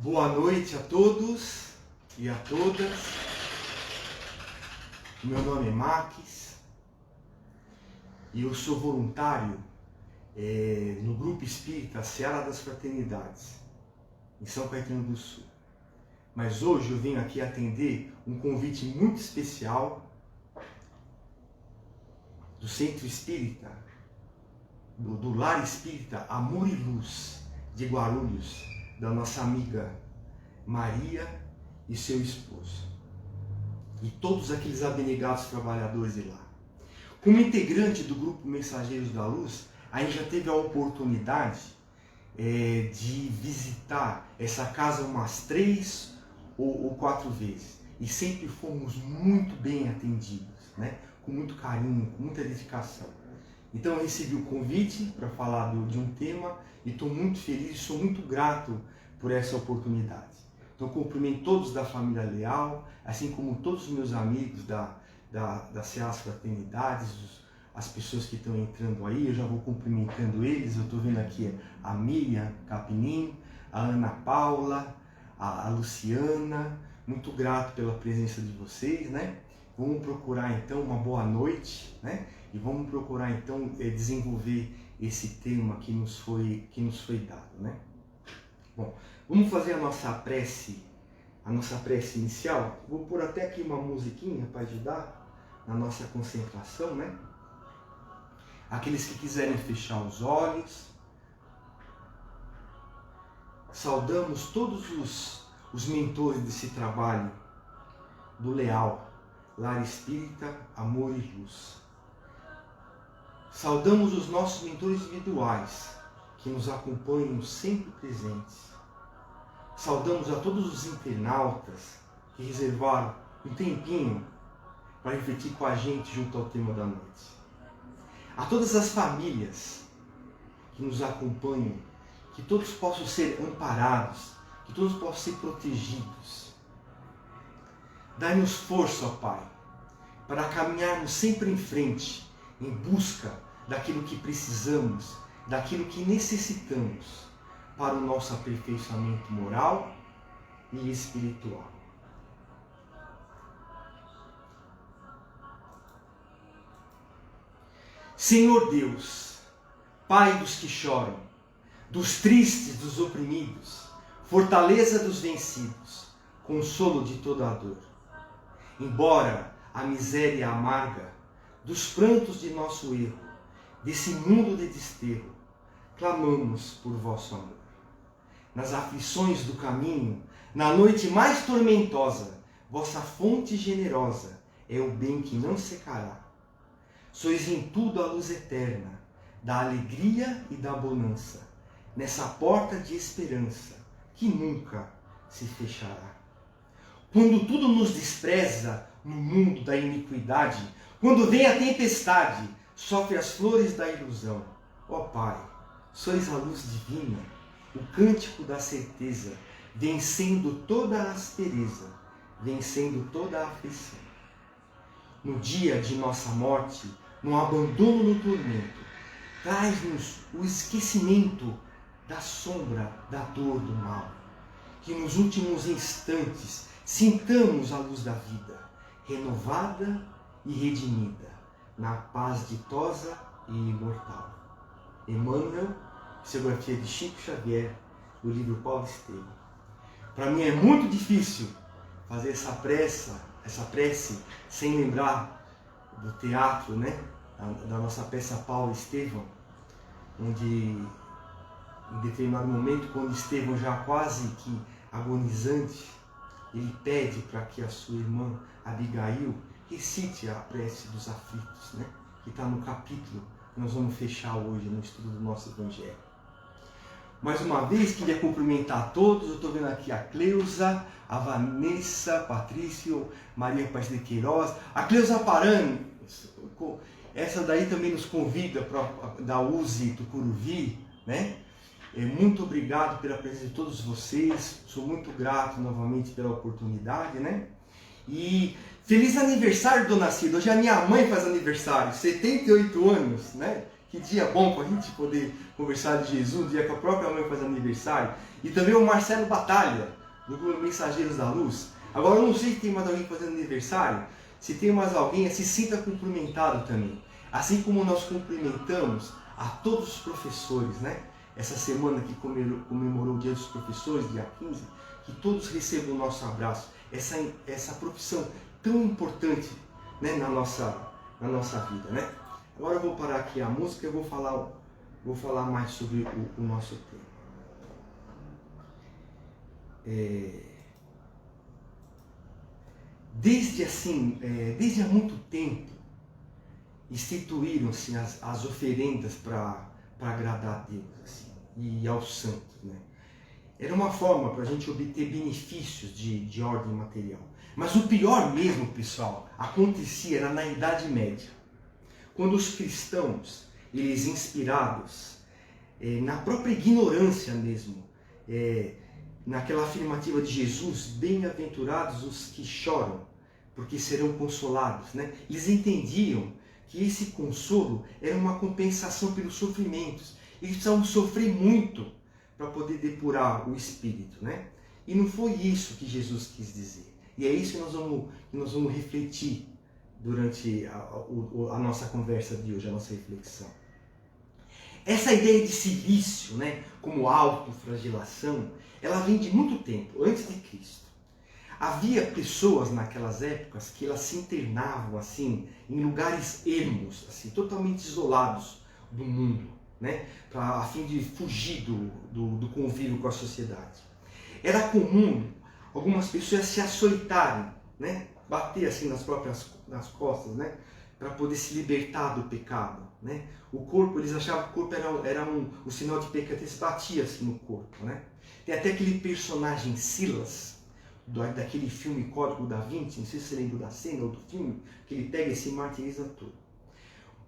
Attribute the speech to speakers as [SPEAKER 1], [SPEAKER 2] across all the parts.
[SPEAKER 1] Boa noite a todos e a todas. Meu nome é Max e eu sou voluntário no Grupo Espírita Seara das Fraternidades, em São Caetano do Sul. Mas hoje eu venho aqui atender um convite muito especial do Centro Espírita, do Lar Espírita Amor e Luz de Guarulhos, da nossa amiga Maria e seu esposo, e todos aqueles abnegados trabalhadores de lá. Como integrante do Grupo Mensageiros da Luz, a gente já teve a oportunidade de visitar essa casa umas 3 ou 4 vezes, e sempre fomos muito bem atendidos, né? Com muito carinho, com muita dedicação. Então eu recebi o convite para falar de um tema e estou muito feliz, sou muito grato por essa oportunidade. Então cumprimento todos da família Leal, assim como todos os meus amigos da Seara das Fraternidades, as pessoas que estão entrando aí, eu já vou cumprimentando eles. Eu estou vendo aqui a Miriam Capinim, a Ana Paula, a Luciana, muito grato pela presença de vocês, né? Vamos procurar então uma boa noite, né? E vamos procurar então desenvolver esse tema que nos foi dado, né? Bom, vamos fazer a nossa prece inicial. Vou pôr até aqui uma musiquinha para ajudar na nossa concentração, né? Aqueles que quiserem fechar os olhos, saudamos todos os mentores desse trabalho do Leal, Lar Espírita Amor e Luz. Saudamos os nossos mentores individuais, que nos acompanham sempre presentes. Saudamos a todos os internautas que reservaram um tempinho para refletir com a gente junto ao tema da noite. A todas as famílias que nos acompanham, que todos possam ser amparados, que todos possam ser protegidos. Dai-nos força, ó Pai, para caminharmos sempre em frente, em busca daquilo que precisamos, daquilo que necessitamos para o nosso aperfeiçoamento moral e espiritual. Senhor Deus, Pai dos que choram, dos tristes, dos oprimidos, fortaleza dos vencidos, consolo de toda a dor. Embora a miséria amarga dos prantos de nosso erro, desse mundo de desterro, clamamos por vosso amor. Nas aflições do caminho, na noite mais tormentosa, vossa fonte generosa é o bem que não secará. Sois em tudo a luz eterna, da alegria e da bonança, nessa porta de esperança que nunca se fechará. Quando tudo nos despreza no mundo da iniquidade, quando vem a tempestade, sofre as flores da ilusão. Ó Pai, sois a luz divina, o cântico da certeza, vencendo toda a aspereza, vencendo toda a aflição. No dia de nossa morte, no abandono, no tormento, traz-nos o esquecimento da sombra, da dor, do mal. Que nos últimos instantes sintamos a luz da vida, renovada e redimida, na paz ditosa e imortal. Emmanuel, psicografia de Chico Xavier, do livro Paulo Estevam. Para mim é muito difícil fazer essa prece sem lembrar do teatro, né? Da nossa peça Paulo Estevam, onde em determinado momento, quando Estevão já quase que agonizante, ele pede para que a sua irmã Abigail recite a prece dos aflitos, né? Que está no capítulo que nós vamos fechar hoje no estudo do nosso Evangelho. Mais uma vez, queria cumprimentar a todos. Eu estou vendo aqui a Cleusa, a Vanessa, Patrício, Maria Paz de Queiroz, a Cleusa Parani. Essa daí também nos convida da USE Tucuruvi, né? Muito obrigado pela presença de todos vocês. Sou muito grato novamente pela oportunidade, né? E feliz aniversário, Dona Cida. Hoje a minha mãe faz aniversário, 78 anos, né? Que dia bom para a gente poder conversar de Jesus, dia que a própria mãe faz aniversário. E também o Marcelo Batalha, do grupo Mensageiros da Luz. Agora, eu não sei se tem mais alguém fazendo aniversário. Se tem mais alguém, se sinta cumprimentado também. Assim como nós cumprimentamos a todos os professores, né? Essa semana que comemorou o Dia dos Professores, dia 15, que todos recebam o nosso abraço. Essa profissão tão importante, né, na nossa vida, né? Agora eu vou parar aqui a música e vou falar mais sobre o nosso tema. Desde há muito tempo, instituíram-se as oferendas para agradar a Deus assim, e aos santos, né? Era uma forma para a gente obter benefícios de ordem material. Mas o pior mesmo, pessoal, acontecia era na Idade Média. Quando os cristãos, eles inspirados na própria ignorância mesmo, naquela afirmativa de Jesus, bem-aventurados os que choram, porque serão consolados, né? Eles entendiam que esse consolo era uma compensação pelos sofrimentos. Eles precisavam sofrer muito para poder depurar o espírito, né? E não foi isso que Jesus quis dizer. E é isso que nós vamos refletir durante a nossa conversa de hoje, a nossa reflexão. Essa ideia de silício, né, como autoflagelação, ela vem de muito tempo, antes de Cristo. Havia pessoas naquelas épocas que elas se internavam assim, em lugares ermos, assim, totalmente isolados do mundo, né, a fim de fugir do convívio com a sociedade. Era comum algumas pessoas se açoitarem, né, bater assim nas costas, né, para poder se libertar do pecado, né? O corpo, eles achavam que o corpo era um sinal de pecado, eles batiam assim no corpo, né? Tem até aquele personagem Silas, daquele filme Código da Vinci, não sei se você lembra da cena ou do filme, que ele pega e se martiriza todo.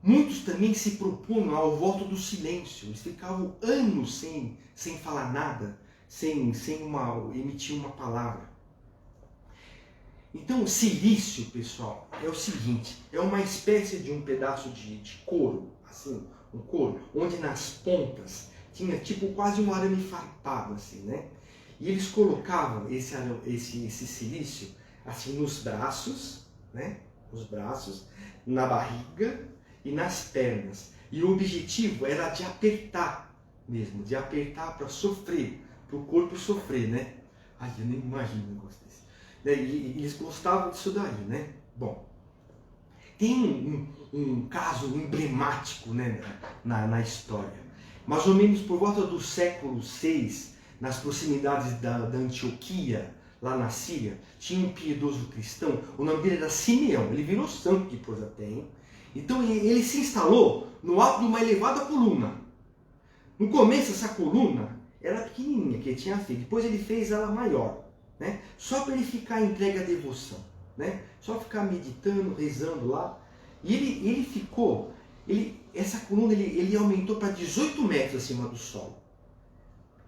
[SPEAKER 1] Muitos também se propunham ao voto do silêncio, eles ficavam anos sem falar nada, sem emitir uma palavra. Então, o silício, pessoal, é o seguinte, é uma espécie de um pedaço de couro, assim, um couro, onde nas pontas tinha tipo quase um arame farpado, assim, né? E eles colocavam esse silício, assim, nos braços, né? Nos braços, na barriga e nas pernas. E o objetivo era de apertar mesmo, de apertar para sofrer, para o corpo sofrer, né? Ai, eu nem imagino um negócio desse. E eles gostavam disso daí, né? Bom, tem um caso emblemático, né, na história. Mais ou menos por volta do século VI, nas proximidades da Antioquia, lá na Síria, tinha um piedoso cristão, o nome dele era Simeão, ele virou santo depois até, hein? Então ele se instalou no alto de uma elevada coluna. No começo essa coluna era pequenininha, que ele tinha feito, depois ele fez ela maior. Né? Só para ele ficar entregue à devoção, né? Só ficar meditando, rezando lá. E ele ficou, essa coluna ele aumentou para 18 metros acima do solo.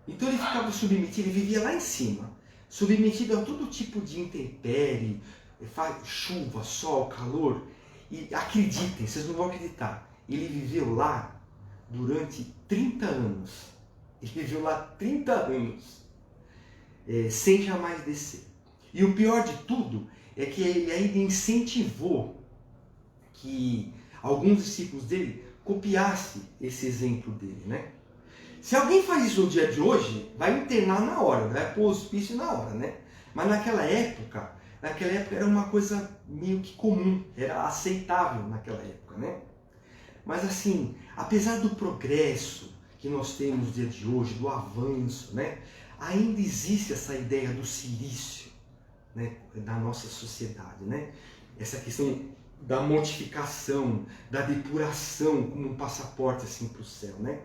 [SPEAKER 1] Então ele ficava submetido, ele vivia lá em cima, submetido a todo tipo de intempérie, chuva, sol, calor. E acreditem, vocês não vão acreditar, ele viveu lá durante 30 anos. Ele viveu lá 30 anos. Sem jamais descer. E o pior de tudo é que ele ainda incentivou que alguns discípulos dele copiassem esse exemplo dele, né? Se alguém faz isso no dia de hoje, vai internar na hora, vai pôr o hospício na hora, né? Mas naquela época era uma coisa meio que comum, era aceitável naquela época, né? Mas assim, apesar do progresso que nós temos no dia de hoje, do avanço, né? Ainda existe essa ideia do silício, né, da nossa sociedade, né? Essa questão da mortificação, da depuração como um passaporte assim para o céu, né?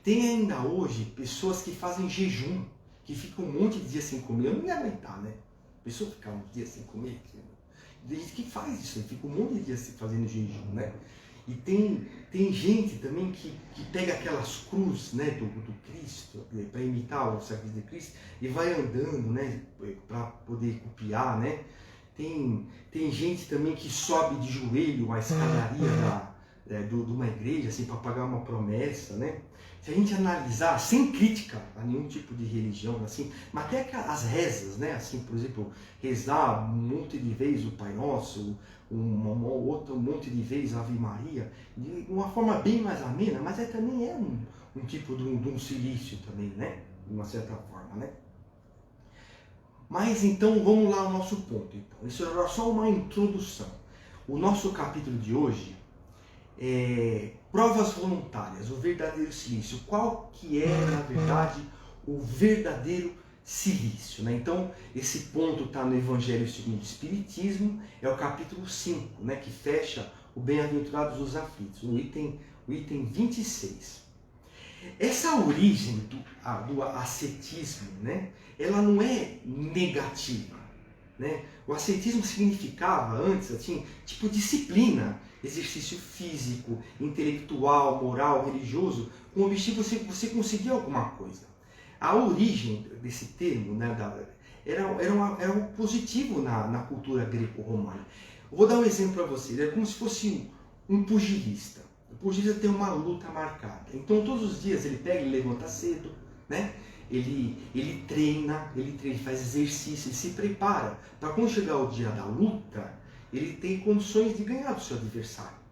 [SPEAKER 1] Tem ainda hoje pessoas que fazem jejum, que ficam um monte de dias sem comer. Eu não ia aguentar, né? A pessoa ficar um dia sem comer. Tem gente que faz isso, fica um monte de dias fazendo jejum, né? E tem gente também que pega aquelas cruzes, né, do Cristo, para imitar o sacrifício de Cristo, e vai andando, né, para poder copiar, né? Tem gente também que sobe de joelho a escadaria de uma igreja, assim, para pagar uma promessa, né? Se a gente analisar, sem crítica a nenhum tipo de religião, assim, mas até as rezas, né? Assim, por exemplo, rezar um monte de vezes o Pai Nosso, um monte de vezes a Ave Maria, de uma forma bem mais amena, mas também é um tipo de um silício também, né? De uma certa forma, né? Mas então, vamos lá ao nosso ponto. Então. Isso era só uma introdução. O nosso capítulo de hoje é provas voluntárias, o verdadeiro silício. Qual que é, na verdade, o verdadeiro silício? Né? Então, esse ponto está no Evangelho segundo o Espiritismo, é o capítulo 5, né, que fecha o Bem-aventurados os aflitos, o item 26. Essa origem do ascetismo, né, ela não é negativa. Né? O ascetismo significava antes assim, tipo disciplina, exercício físico, intelectual, moral, religioso, com o objetivo de você conseguir alguma coisa. A origem desse termo, né, era algo positivo na cultura greco-romana. Eu vou dar um exemplo para vocês. É como se fosse um pugilista. O pugilista tem uma luta marcada. Então todos os dias ele pega e levanta cedo, né? Ele treina, ele faz exercício, ele se prepara para quando chegar o dia da luta, ele tem condições de ganhar do seu adversário.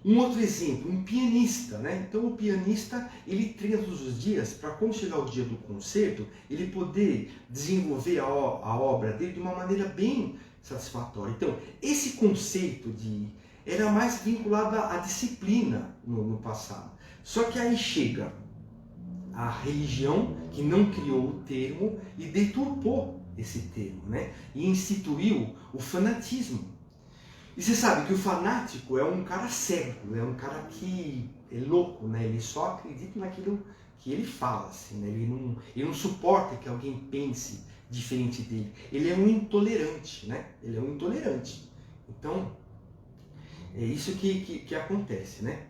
[SPEAKER 1] Um outro exemplo, um pianista, né? Então o pianista, ele treina todos os dias para quando chegar o dia do concerto, ele poder desenvolver a obra dele de uma maneira bem satisfatória. Então, esse conceito era mais vinculado à disciplina no passado. Só que aí chega a religião, que não criou o termo e deturpou esse termo, né? E instituiu o fanatismo. E você sabe que o fanático é um cara cego, é um cara que é louco, né? Ele só acredita naquilo que ele fala, assim, né? Ele não suporta que alguém pense diferente dele. Ele é um intolerante, né? Ele é um intolerante. Então, é isso que acontece, né?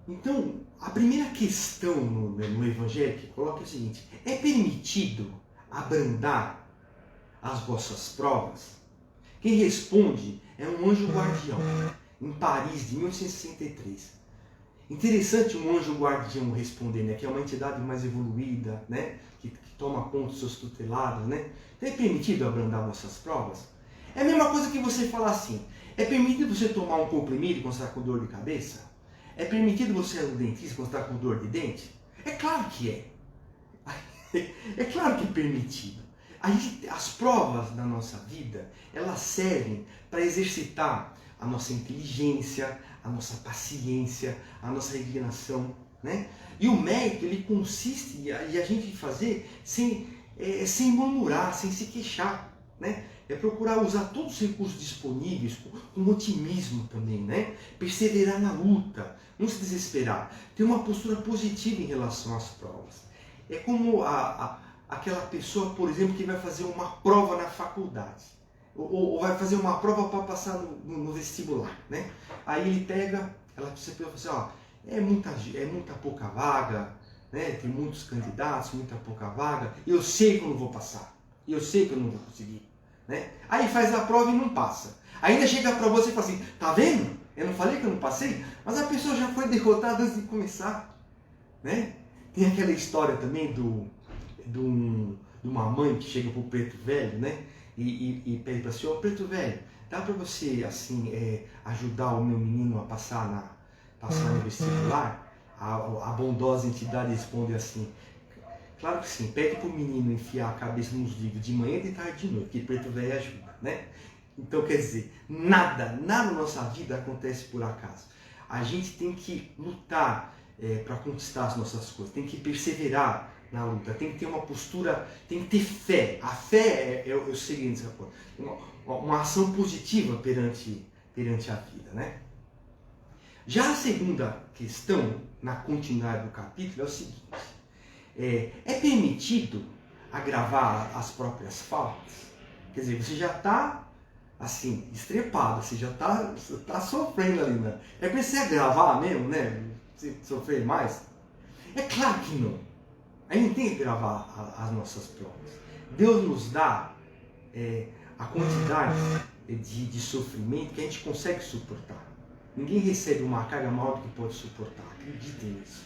[SPEAKER 1] Então, a primeira questão no Evangelho que coloca é o seguinte: é permitido abrandar as vossas provas? Quem responde é um anjo guardião, em Paris, de 1863. Interessante um anjo guardião responder, né? Que é uma entidade mais evoluída, né? Que toma conta dos seus tutelados, né? Então, é permitido abrandar vossas provas? É a mesma coisa que você falar assim: é permitido você tomar um comprimido quando você está com dor de cabeça? É permitido você ir ao dentista quando está com dor de dente? É claro que é. É claro que é permitido. As provas da nossa vida, elas servem para exercitar a nossa inteligência, a nossa paciência, a nossa resignação, né? E o mérito, ele consiste em a gente fazer sem murmurar, sem se queixar, né? É procurar usar todos os recursos disponíveis com otimismo também, né? Perseverar na luta, não se desesperar. Ter uma postura positiva em relação às provas. É como aquela pessoa, por exemplo, que vai fazer uma prova na faculdade. Ou vai fazer uma prova para passar no vestibular, né? Aí ele pega, você fala assim, ó, é muita pouca vaga, né? Tem muitos candidatos, muita pouca vaga. Eu sei que eu não vou passar. Eu sei que eu não vou conseguir. Né? Aí faz a prova e não passa. Ainda chega para você e fala assim: tá vendo? Eu não falei que eu não passei? Mas a pessoa já foi derrotada antes de começar. Né? Tem aquela história também de uma mãe que chega para o preto velho, né? E pede para assim: ô preto velho, dá para você assim ajudar o meu menino a passar no vestibular? A bondosa entidade responde assim: claro que sim, pede para o menino enfiar a cabeça nos livros de manhã, de tarde, de noite, que preto velho ajuda, né? Então, quer dizer, nada na nossa vida acontece por acaso. A gente tem que lutar para conquistar as nossas coisas, tem que perseverar na luta, tem que ter uma postura, tem que ter fé. A fé é o seguinte, uma ação positiva perante a vida, né? Já a segunda questão, na continuidade do capítulo, é o seguinte: é permitido agravar as próprias faltas? Quer dizer, você já está assim, estrepado, você já está sofrendo ali, né? É para você agravar mesmo, né? Você sofrer mais? É claro que não. A gente tem que gravar as nossas provas. Deus nos dá a quantidade de sofrimento que a gente consegue suportar. Ninguém recebe uma carga maior do que pode suportar. Acreditem nisso.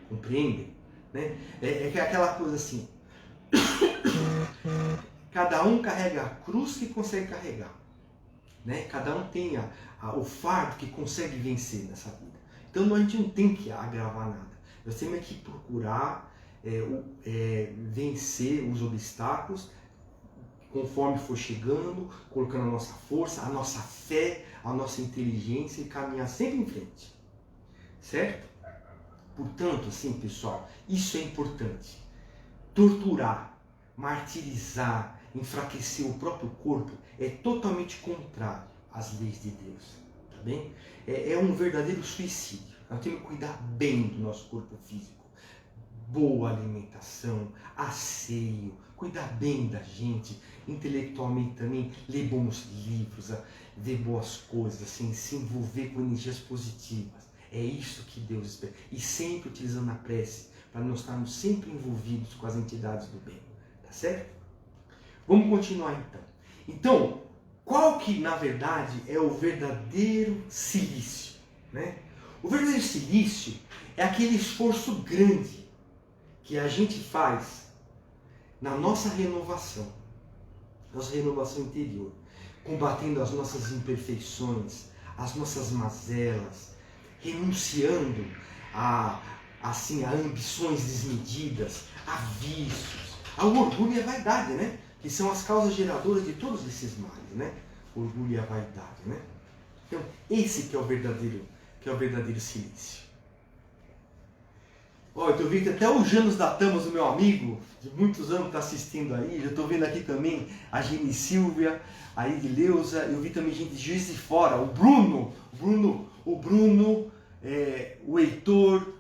[SPEAKER 1] Compreendem? Né? É aquela coisa assim. Cada um carrega a cruz que consegue carregar. Né? Cada um tem o fardo que consegue vencer nessa vida. Então a gente não tem que agravar nada. Nós temos que procurar vencer os obstáculos conforme for chegando, colocando a nossa força, a nossa fé, a nossa inteligência e caminhar sempre em frente. Certo? Portanto, assim, pessoal, isso é importante. Torturar, martirizar, enfraquecer o próprio corpo é totalmente contrário às leis de Deus. Tá bem? É um verdadeiro suicídio. Nós temos que cuidar bem do nosso corpo físico. Boa alimentação, asseio, cuidar bem da gente, intelectualmente também, ler bons livros, ver boas coisas, assim, se envolver com energias positivas. É isso que Deus espera. E sempre utilizando a prece, para nós estarmos sempre envolvidos com as entidades do bem. Tá certo? Vamos continuar então. Então, qual que na verdade é o verdadeiro silício? Né? O verdadeiro silício é aquele esforço grande que a gente faz na nossa renovação interior, combatendo as nossas imperfeições, as nossas mazelas, renunciando a ambições desmedidas, a vícios, ao orgulho e à vaidade, né? Que são as causas geradoras de todos esses males, né? O orgulho e a vaidade, né? Então, esse que é o verdadeiro silício. Ó, eu tô vendo até o Janus da Tamas, o meu amigo, de muitos anos, está assistindo aí. Eu estou vendo aqui também a Gene Silvia, a Edileuza. Eu vi também gente de Juiz de Fora, o Bruno, o Heitor,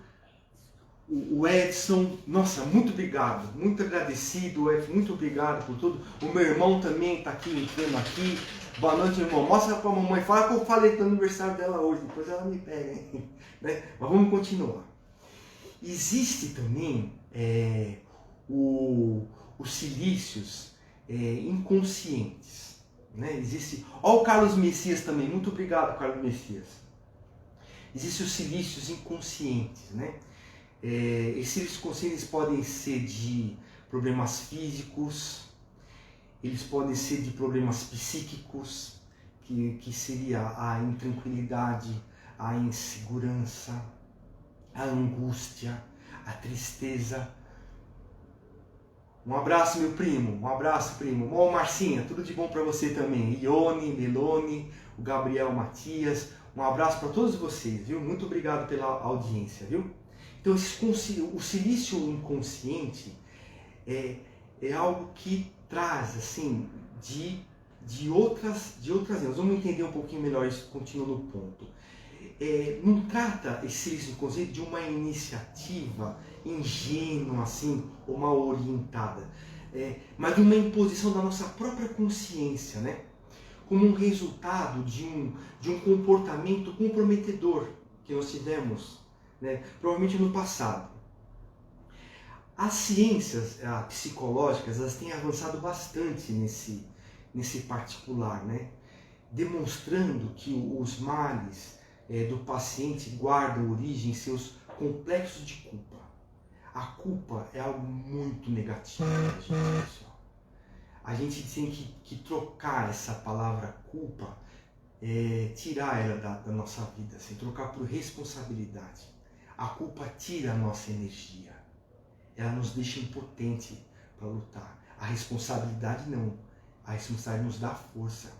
[SPEAKER 1] o Edson. Nossa, muito obrigado, muito agradecido, Edson, muito obrigado por tudo. O meu irmão também está aqui, entrando aqui. Boa noite, irmão. Mostra para a mamãe, fala que eu falei do aniversário dela hoje, depois ela me pega, hein? Né? Mas vamos continuar. Existe também os silícios inconscientes. Né? Existe. Ó, o Carlos Messias também. Muito obrigado, Carlos Messias. Existem os silícios inconscientes. Né? Esses silícios inconscientes podem ser de problemas físicos, eles podem ser de problemas psíquicos, que seria a intranquilidade, a insegurança, a angústia, a tristeza. Um abraço, meu primo. Um abraço, primo. Ô, Marcinha, tudo de bom para você também. Ione, Melone, o Gabriel Matias. Um abraço para todos vocês, viu? Muito obrigado pela audiência, viu? Então, o silício inconsciente é algo que traz, assim, de outras linhas. Vamos entender um pouquinho melhor isso, continuando no ponto. Não trata esse silício inconsciente de uma iniciativa ingênua, assim, ou mal orientada, mas de uma imposição da nossa própria consciência, né? Como um resultado de um comportamento comprometedor que nós tivemos, né? Provavelmente no passado. As ciências psicológicas, elas têm avançado bastante nesse particular, né? Demonstrando que os males do paciente guardam origem em seus complexos de culpa. A culpa é algo muito negativo, pessoal. A gente tem que trocar essa palavra culpa, tirar ela da nossa vida, assim, trocar por responsabilidade. A culpa tira a nossa energia. Ela nos deixa impotente para lutar. A responsabilidade não. A responsabilidade nos dá força.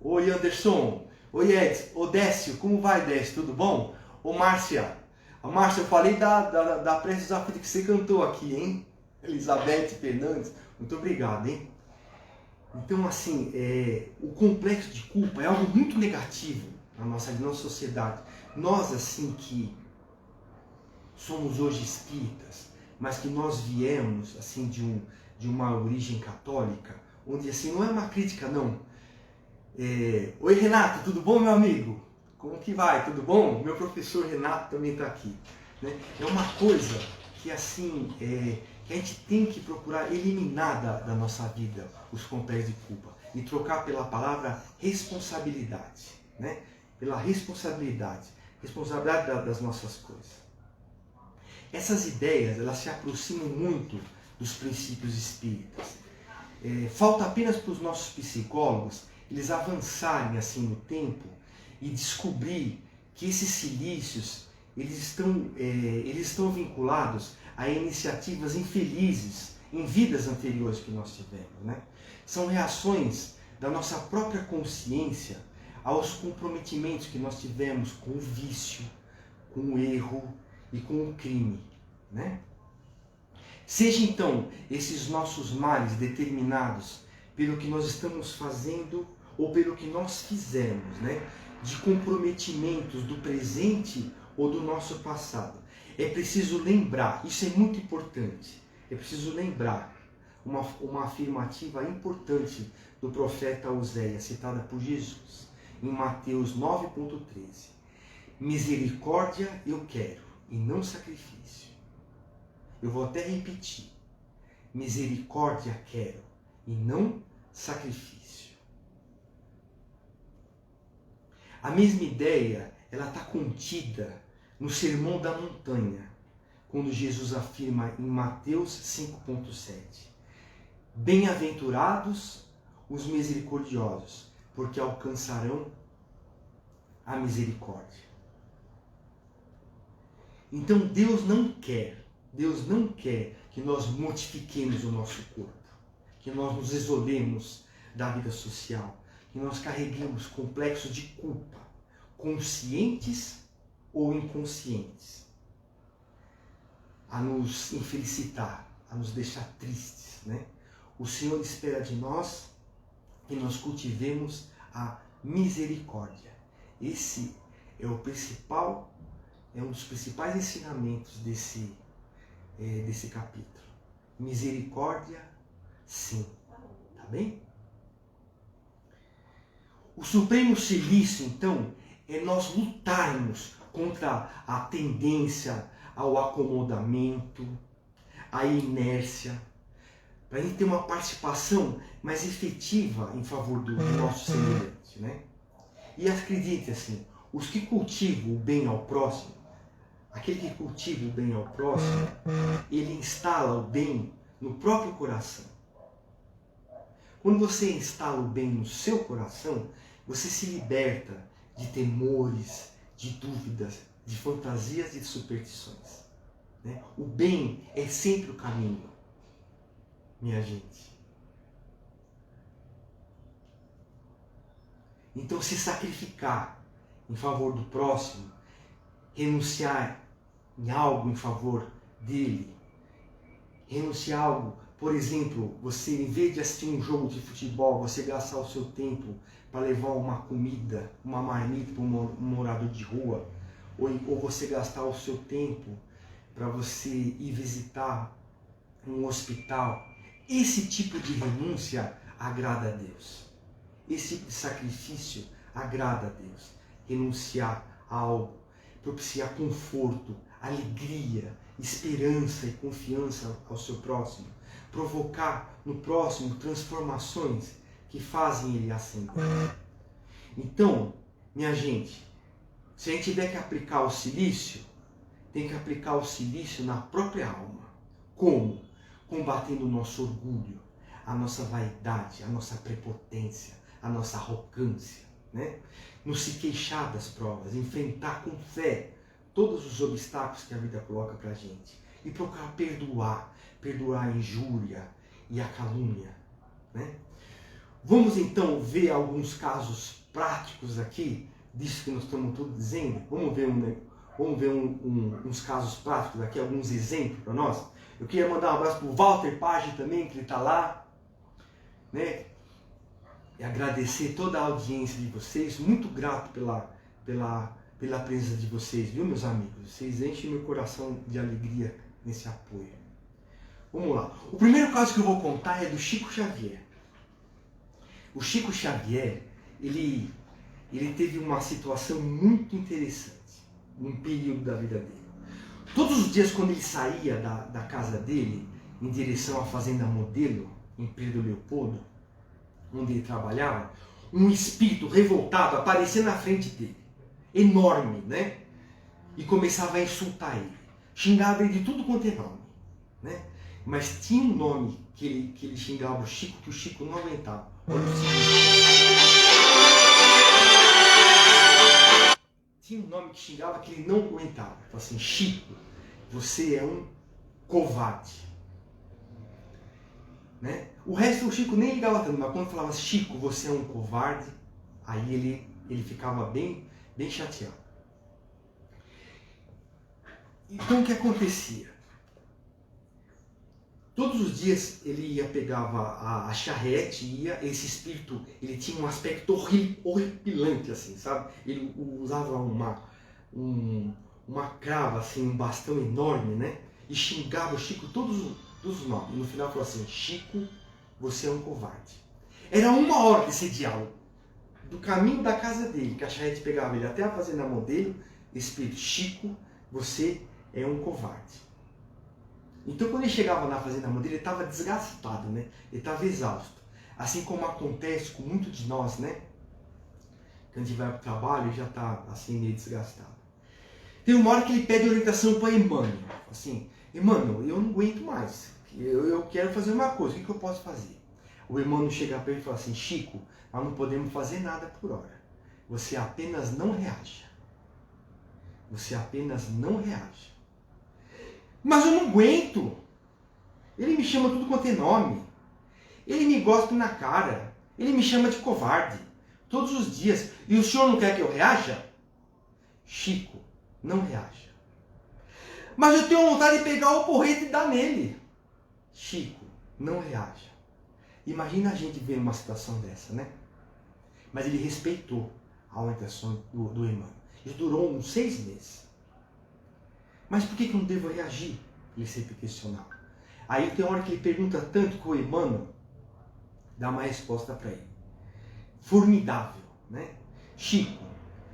[SPEAKER 1] Oi, Anderson. Oi, Edson. Ô, Décio, como vai, Décio? Tudo bom? Ô, Márcia. A Márcia, eu falei da prece dos aflitos que você cantou aqui, hein? Elizabeth Fernandes. Muito obrigado, hein? Então, assim, o complexo de culpa é algo muito negativo na nossa sociedade. Nós, assim, que somos hoje espíritas, mas que nós viemos, assim, de uma origem católica, onde, assim, não é uma crítica, não. Oi, Renato, tudo bom, meu amigo? Como que vai? Tudo bom? Meu professor Renato também está aqui. Né? É uma coisa que, assim, que a gente tem que procurar eliminar da nossa vida os complexos de culpa e trocar pela palavra responsabilidade. né? Pela responsabilidade das nossas coisas. Essas ideias, elas se aproximam muito dos princípios espíritas. Falta apenas para os nossos psicólogos eles avançarem assim no tempo e descobrir que esses silícios eles estão vinculados a iniciativas infelizes em vidas anteriores que nós tivemos, né? São reações da nossa própria consciência aos comprometimentos que nós tivemos com o vício, com o erro e com o crime, né? Seja então esses nossos males determinados pelo que nós estamos fazendo ou pelo que nós fizemos, né? De comprometimentos do presente ou do nosso passado. É preciso lembrar, isso é muito importante, é preciso lembrar uma afirmativa importante do profeta Oséias, citada por Jesus, em Mateus 9,13. Misericórdia eu quero, e não sacrifício. Eu vou até repetir. Misericórdia quero, e não sacrifício. A mesma ideia, ela está contida no Sermão da Montanha, quando Jesus afirma em Mateus 5,7. Bem-aventurados os misericordiosos, porque alcançarão a misericórdia. Então Deus não quer que nós mortifiquemos o nosso corpo, que nós nos isolemos da vida social, que nós carreguemos complexos de culpa, conscientes ou inconscientes, a nos infelicitar, a nos deixar tristes, né? O Senhor espera de nós que nós cultivemos a misericórdia. Esse é um dos principais ensinamentos desse capítulo. Misericórdia, sim. Tá bem? O supremo silício, então, é nós lutarmos contra a tendência ao acomodamento, à inércia, para a gente ter uma participação mais efetiva em favor do nosso semelhante, né? E acredite assim, os que cultivam o bem ao próximo, aquele que cultiva o bem ao próximo, ele instala o bem no próprio coração. Quando você instala o bem no seu coração, você se liberta de temores, de dúvidas, de fantasias e de superstições, né? O bem é sempre o caminho, minha gente. Então, se sacrificar em favor do próximo, renunciar em algo em favor dele, renunciar a algo, por exemplo, você, em vez de assistir um jogo de futebol, você gastar o seu tempo para levar uma comida, uma marmita para um morador de rua, ou você gastar o seu tempo para você ir visitar um hospital. Esse tipo de renúncia agrada a Deus. Esse tipo de sacrifício agrada a Deus. Renunciar a algo, propiciar conforto, alegria, esperança e confiança ao seu próximo. Provocar no próximo transformações que fazem ele ascender. Então, minha gente, se a gente tiver que aplicar o silício, tem que aplicar o silício na própria alma. Como? Combatendo o nosso orgulho, a nossa vaidade, a nossa prepotência, a nossa arrogância, né? Não se queixar das provas, enfrentar com fé todos os obstáculos que a vida coloca para a gente e procurar perdoar a injúria e a calúnia, né? Vamos então ver alguns casos práticos aqui disso que nós estamos tudo dizendo. Vamos ver uns casos práticos aqui, alguns exemplos para nós. Eu queria mandar um abraço para o Walter Page também, que ele está lá, né? E agradecer toda a audiência de vocês, muito grato pela presença de vocês, viu, meus amigos? Vocês enchem meu coração de alegria nesse apoio. Vamos lá. O primeiro caso que eu vou contar é do Chico Xavier. O Chico Xavier, ele teve uma situação muito interessante, num período da vida dele. Todos os dias, quando ele saía da casa dele, em direção à Fazenda Modelo, em Pedro Leopoldo, onde ele trabalhava, um espírito revoltado aparecia na frente dele, enorme, né? E começava a insultar ele, xingava ele de tudo quanto é nome, né? Mas tinha um nome que ele xingava o Chico, que o Chico não aguentava. Olha o seguinte. Tinha um nome que xingava que ele não aguentava. Então assim, Chico, você é um covarde. Né? O resto o Chico nem ligava tanto, mas quando falava Chico, você é um covarde, aí ele ficava bem chateado. Então o que acontecia? Todos os dias ele pegava a charrete e ia, esse espírito, ele tinha um aspecto horripilante, assim, sabe? Ele usava uma crava, assim, um bastão enorme, né? E xingava o Chico todos os nomes. E no final falou assim, Chico, você é um covarde. Era 1 hora desse diálogo. Do caminho da casa dele, que a charrete pegava ele até a fazenda modelo, espírito, Chico, você é um covarde. Então quando ele chegava na fazenda modelo, ele estava desgastado, né? Ele estava exausto. Assim como acontece com muitos de nós, né? Quando a gente vai para o trabalho, ele já está assim meio desgastado. Tem uma hora que ele pede orientação para Emmanuel. Assim, Emmanuel, eu não aguento mais. Eu quero fazer uma coisa, o que eu posso fazer? O Emmanuel chega para ele e fala assim, Chico, nós não podemos fazer nada por hora. Você apenas não reaja. Você apenas não reaja. Mas eu não aguento. Ele me chama tudo quanto é nome. Ele me gospe na cara. Ele me chama de covarde. Todos os dias. E o senhor não quer que eu reaja? Chico, não reaja. Mas eu tenho vontade de pegar o porrete e dar nele. Chico, não reaja. Imagina a gente ver uma situação dessa, né? Mas ele respeitou a orientação do Emmanuel. Isso durou uns 6 meses. Mas por que eu não devo reagir? Ele sempre questionava. Aí tem uma hora que ele pergunta tanto que o Emmanuel dá uma resposta para ele. Formidável, né? Chico,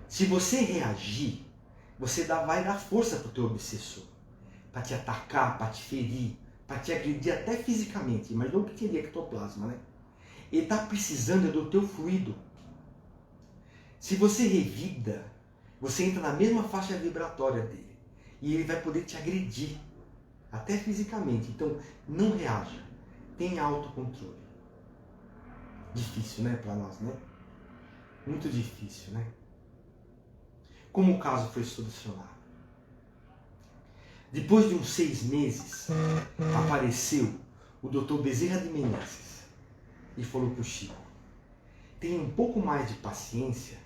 [SPEAKER 1] se você reagir, você vai dar força para o teu obsessor. Para te atacar, para te ferir, para te agredir até fisicamente. Mas não que teria ectoplasma, né? Ele está precisando do teu fluido. Se você revida, você entra na mesma faixa vibratória dele. E ele vai poder te agredir, até fisicamente. Então, não reaja. Tenha autocontrole. Difícil, né, para nós, né? Muito difícil, né? Como o caso foi solucionado? Depois de uns 6 meses, apareceu o Dr. Bezerra de Menezes e falou para o Chico, tenha um pouco mais de paciência,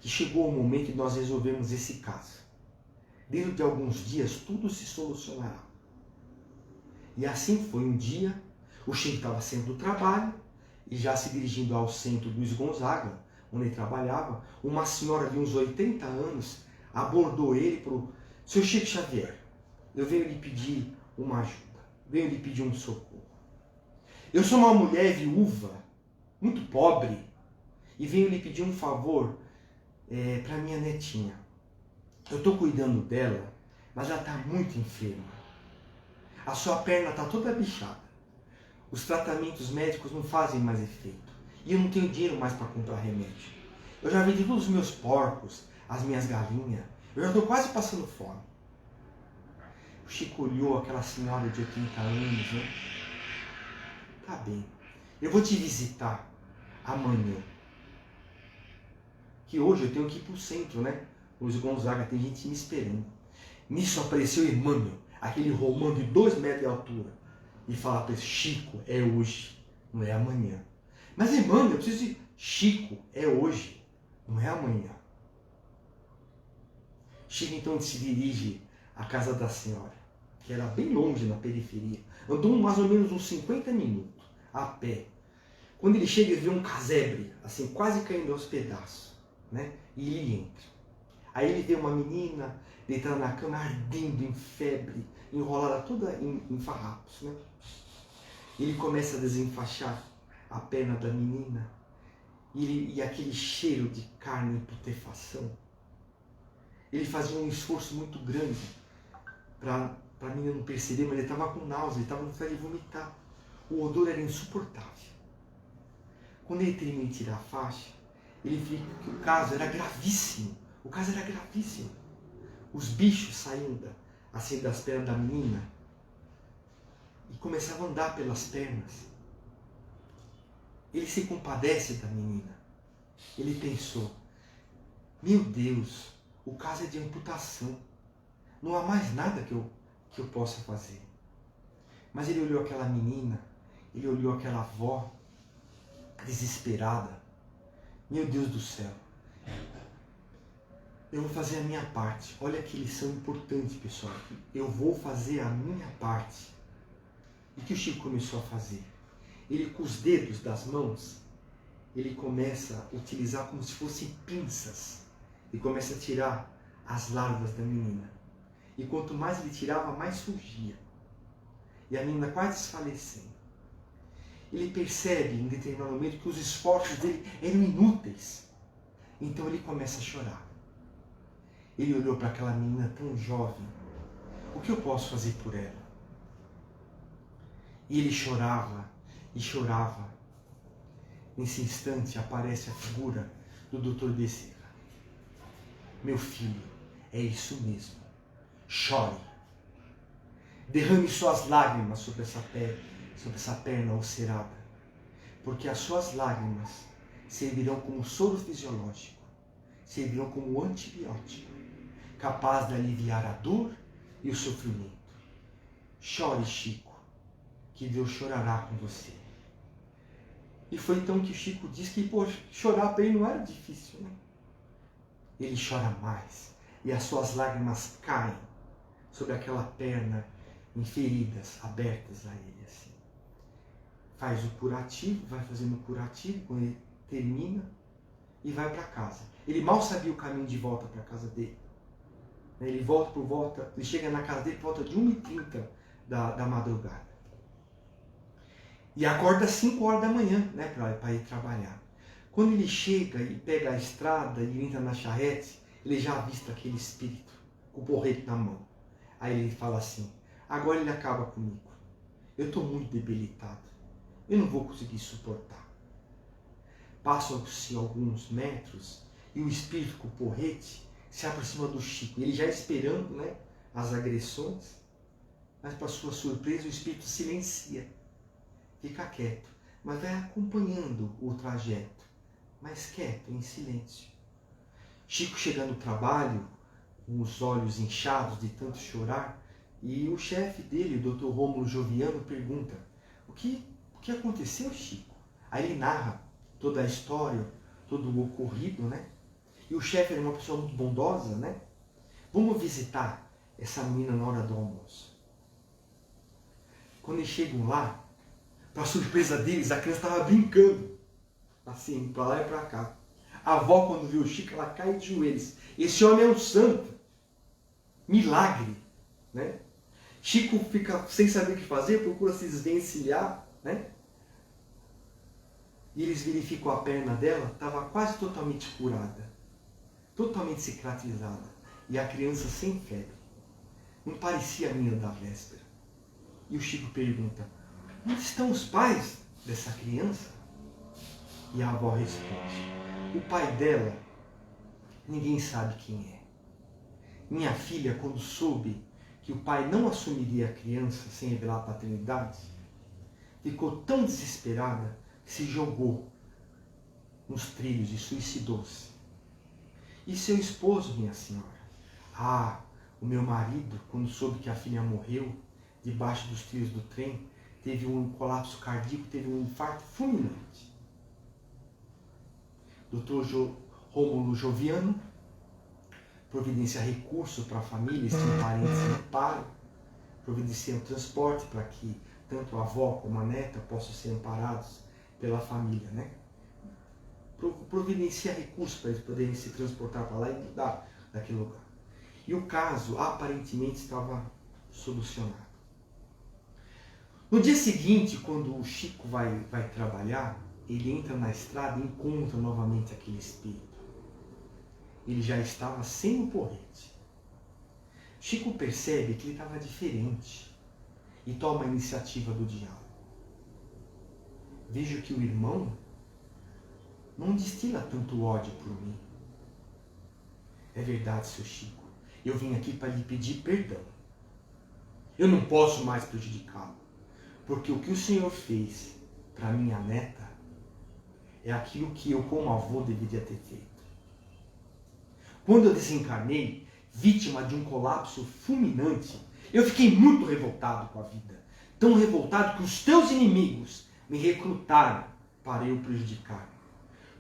[SPEAKER 1] que chegou o momento de nós resolvermos esse caso. Dentro de alguns dias, tudo se solucionará. E assim foi. Um dia, o Chico estava saindo do trabalho e já se dirigindo ao centro Luiz Gonzaga, onde ele trabalhava, uma senhora de uns 80 anos abordou ele e falou, seu Chico Xavier, eu venho lhe pedir uma ajuda, venho lhe pedir um socorro. Eu sou uma mulher viúva, muito pobre, e venho lhe pedir um favor para minha netinha. Eu estou cuidando dela, mas ela está muito enferma. A sua perna está toda bichada. Os tratamentos médicos não fazem mais efeito. E eu não tenho dinheiro mais para comprar remédio. Eu já vendi todos os meus porcos, as minhas galinhas. Eu já estou quase passando fome. O Chico olhou aquela senhora de 80 anos, né? Tá bem, eu vou te visitar amanhã. Que hoje eu tenho que ir para o centro, né? Luiz Gonzaga, tem gente me esperando. Nisso apareceu Emmanuel, aquele romano de 2 metros de altura. E fala para ele, Chico, é hoje, não é amanhã. Mas Emmanuel, eu preciso de Chico, é hoje, não é amanhã. Chico então se dirige à casa da senhora, que era bem longe na periferia. Andou mais ou menos uns 50 minutos, a pé. Quando ele chega, ele vê um casebre, assim, quase caindo aos pedaços, né? E ele entra. Aí ele vê uma menina deitada na cama, ardendo em febre, enrolada toda em farrapos, né? Ele começa a desenfaixar a perna da menina e aquele cheiro de carne em putrefação. Ele fazia um esforço muito grande para a menina não perceber, mas ele estava com náusea, ele estava com vontade de vomitar. O odor era insuportável. Quando ele termina de tirar a faixa, ele viu que o caso era gravíssimo. O caso era gravíssimo. Os bichos saíam assim das pernas da menina e começavam a andar pelas pernas. Ele se compadece da menina. Ele pensou, meu Deus, o caso é de amputação. Não há mais nada que eu possa fazer. Mas ele olhou aquela menina, ele olhou aquela avó desesperada. Meu Deus do céu. Eu vou fazer a minha parte. Olha que lição importante, pessoal. Eu vou fazer a minha parte. E o que o Chico começou a fazer? Ele, com os dedos das mãos, ele começa a utilizar como se fossem pinças. E começa a tirar as larvas da menina. E quanto mais ele tirava, mais surgia. E a menina quase desfalecendo. Ele percebe, em determinado momento, que os esforços dele eram inúteis. Então ele começa a chorar. Ele olhou para aquela menina tão jovem. O que eu posso fazer por ela? E ele chorava e chorava. Nesse instante aparece a figura do Dr. Bezerra. Meu filho, é isso mesmo. Chore. Derrame suas lágrimas sobre essa perna ulcerada. Porque as suas lágrimas servirão como soro fisiológico. Servirão como antibiótico. Capaz de aliviar a dor e o sofrimento. Chore, Chico, que Deus chorará com você. E foi então que Chico disse que chorar para ele não era difícil, né? Ele chora mais e as suas lágrimas caem sobre aquela perna em feridas abertas a ele. Assim. Faz o curativo, vai fazendo o curativo, quando ele termina, e vai para casa. Ele mal sabia o caminho de volta para a casa dele. Ele ele chega na casa dele por volta de 1h30 da madrugada. E acorda às 5 horas da manhã, né, para ir trabalhar. Quando ele chega e pega a estrada e entra na charrete, ele já avista aquele espírito, com o porrete na mão. Aí ele fala assim, agora ele acaba comigo. Eu estou muito debilitado. Eu não vou conseguir suportar. Passam-se alguns metros e o espírito com o porrete se aproxima do Chico. Ele já esperando, né, as agressões, mas para sua surpresa o espírito silencia. Fica quieto, mas vai acompanhando o trajeto, mas quieto, em silêncio. Chico chega no trabalho, com os olhos inchados de tanto chorar, e o chefe dele, o Dr. Rômulo Joviano, pergunta, o que aconteceu, Chico? Aí ele narra toda a história, todo o ocorrido, né? E o chefe era uma pessoa muito bondosa, né? Vamos visitar essa menina na hora do almoço. Quando eles chegam lá, para surpresa deles, a criança estava brincando, assim, para lá e para cá. A avó, quando viu o Chico, ela cai de joelhos. Esse homem é um santo. Milagre, né? Chico fica sem saber o que fazer, procura se desvencilhar, né? E eles verificam a perna dela, estava quase totalmente curada, totalmente cicatrizada. E a criança sem febre. Não parecia a menina da véspera. E o Chico pergunta, onde estão os pais dessa criança? E a avó responde, o pai dela, ninguém sabe quem é. Minha filha, quando soube que o pai não assumiria a criança sem revelar a paternidade, ficou tão desesperada que se jogou nos trilhos e suicidou-se. E seu esposo, minha senhora? Ah, o meu marido, quando soube que a filha morreu, debaixo dos trilhos do trem, teve um colapso cardíaco, teve um infarto fulminante. Dr. Rômulo Joviano providencia recurso para a família, se tem parentes em amparo, providencia um transporte para que tanto a avó como a neta possam ser amparados pela família, né? Providencia recursos para eles poderem se transportar para lá e mudar daquele lugar. E o caso aparentemente estava solucionado. No dia seguinte, quando o Chico vai trabalhar, ele entra na estrada e encontra novamente aquele espírito. Ele já estava sem o porrete. Chico percebe que ele estava diferente e toma a iniciativa do diálogo. Vejo que o irmão não destila tanto ódio por mim. É verdade, seu Chico. Eu vim aqui para lhe pedir perdão. Eu não posso mais prejudicá-lo, porque o que o senhor fez para minha neta é aquilo que eu, como avô, deveria ter feito. Quando eu desencarnei, vítima de um colapso fulminante, eu fiquei muito revoltado com a vida. Tão revoltado que os teus inimigos me recrutaram para eu prejudicar.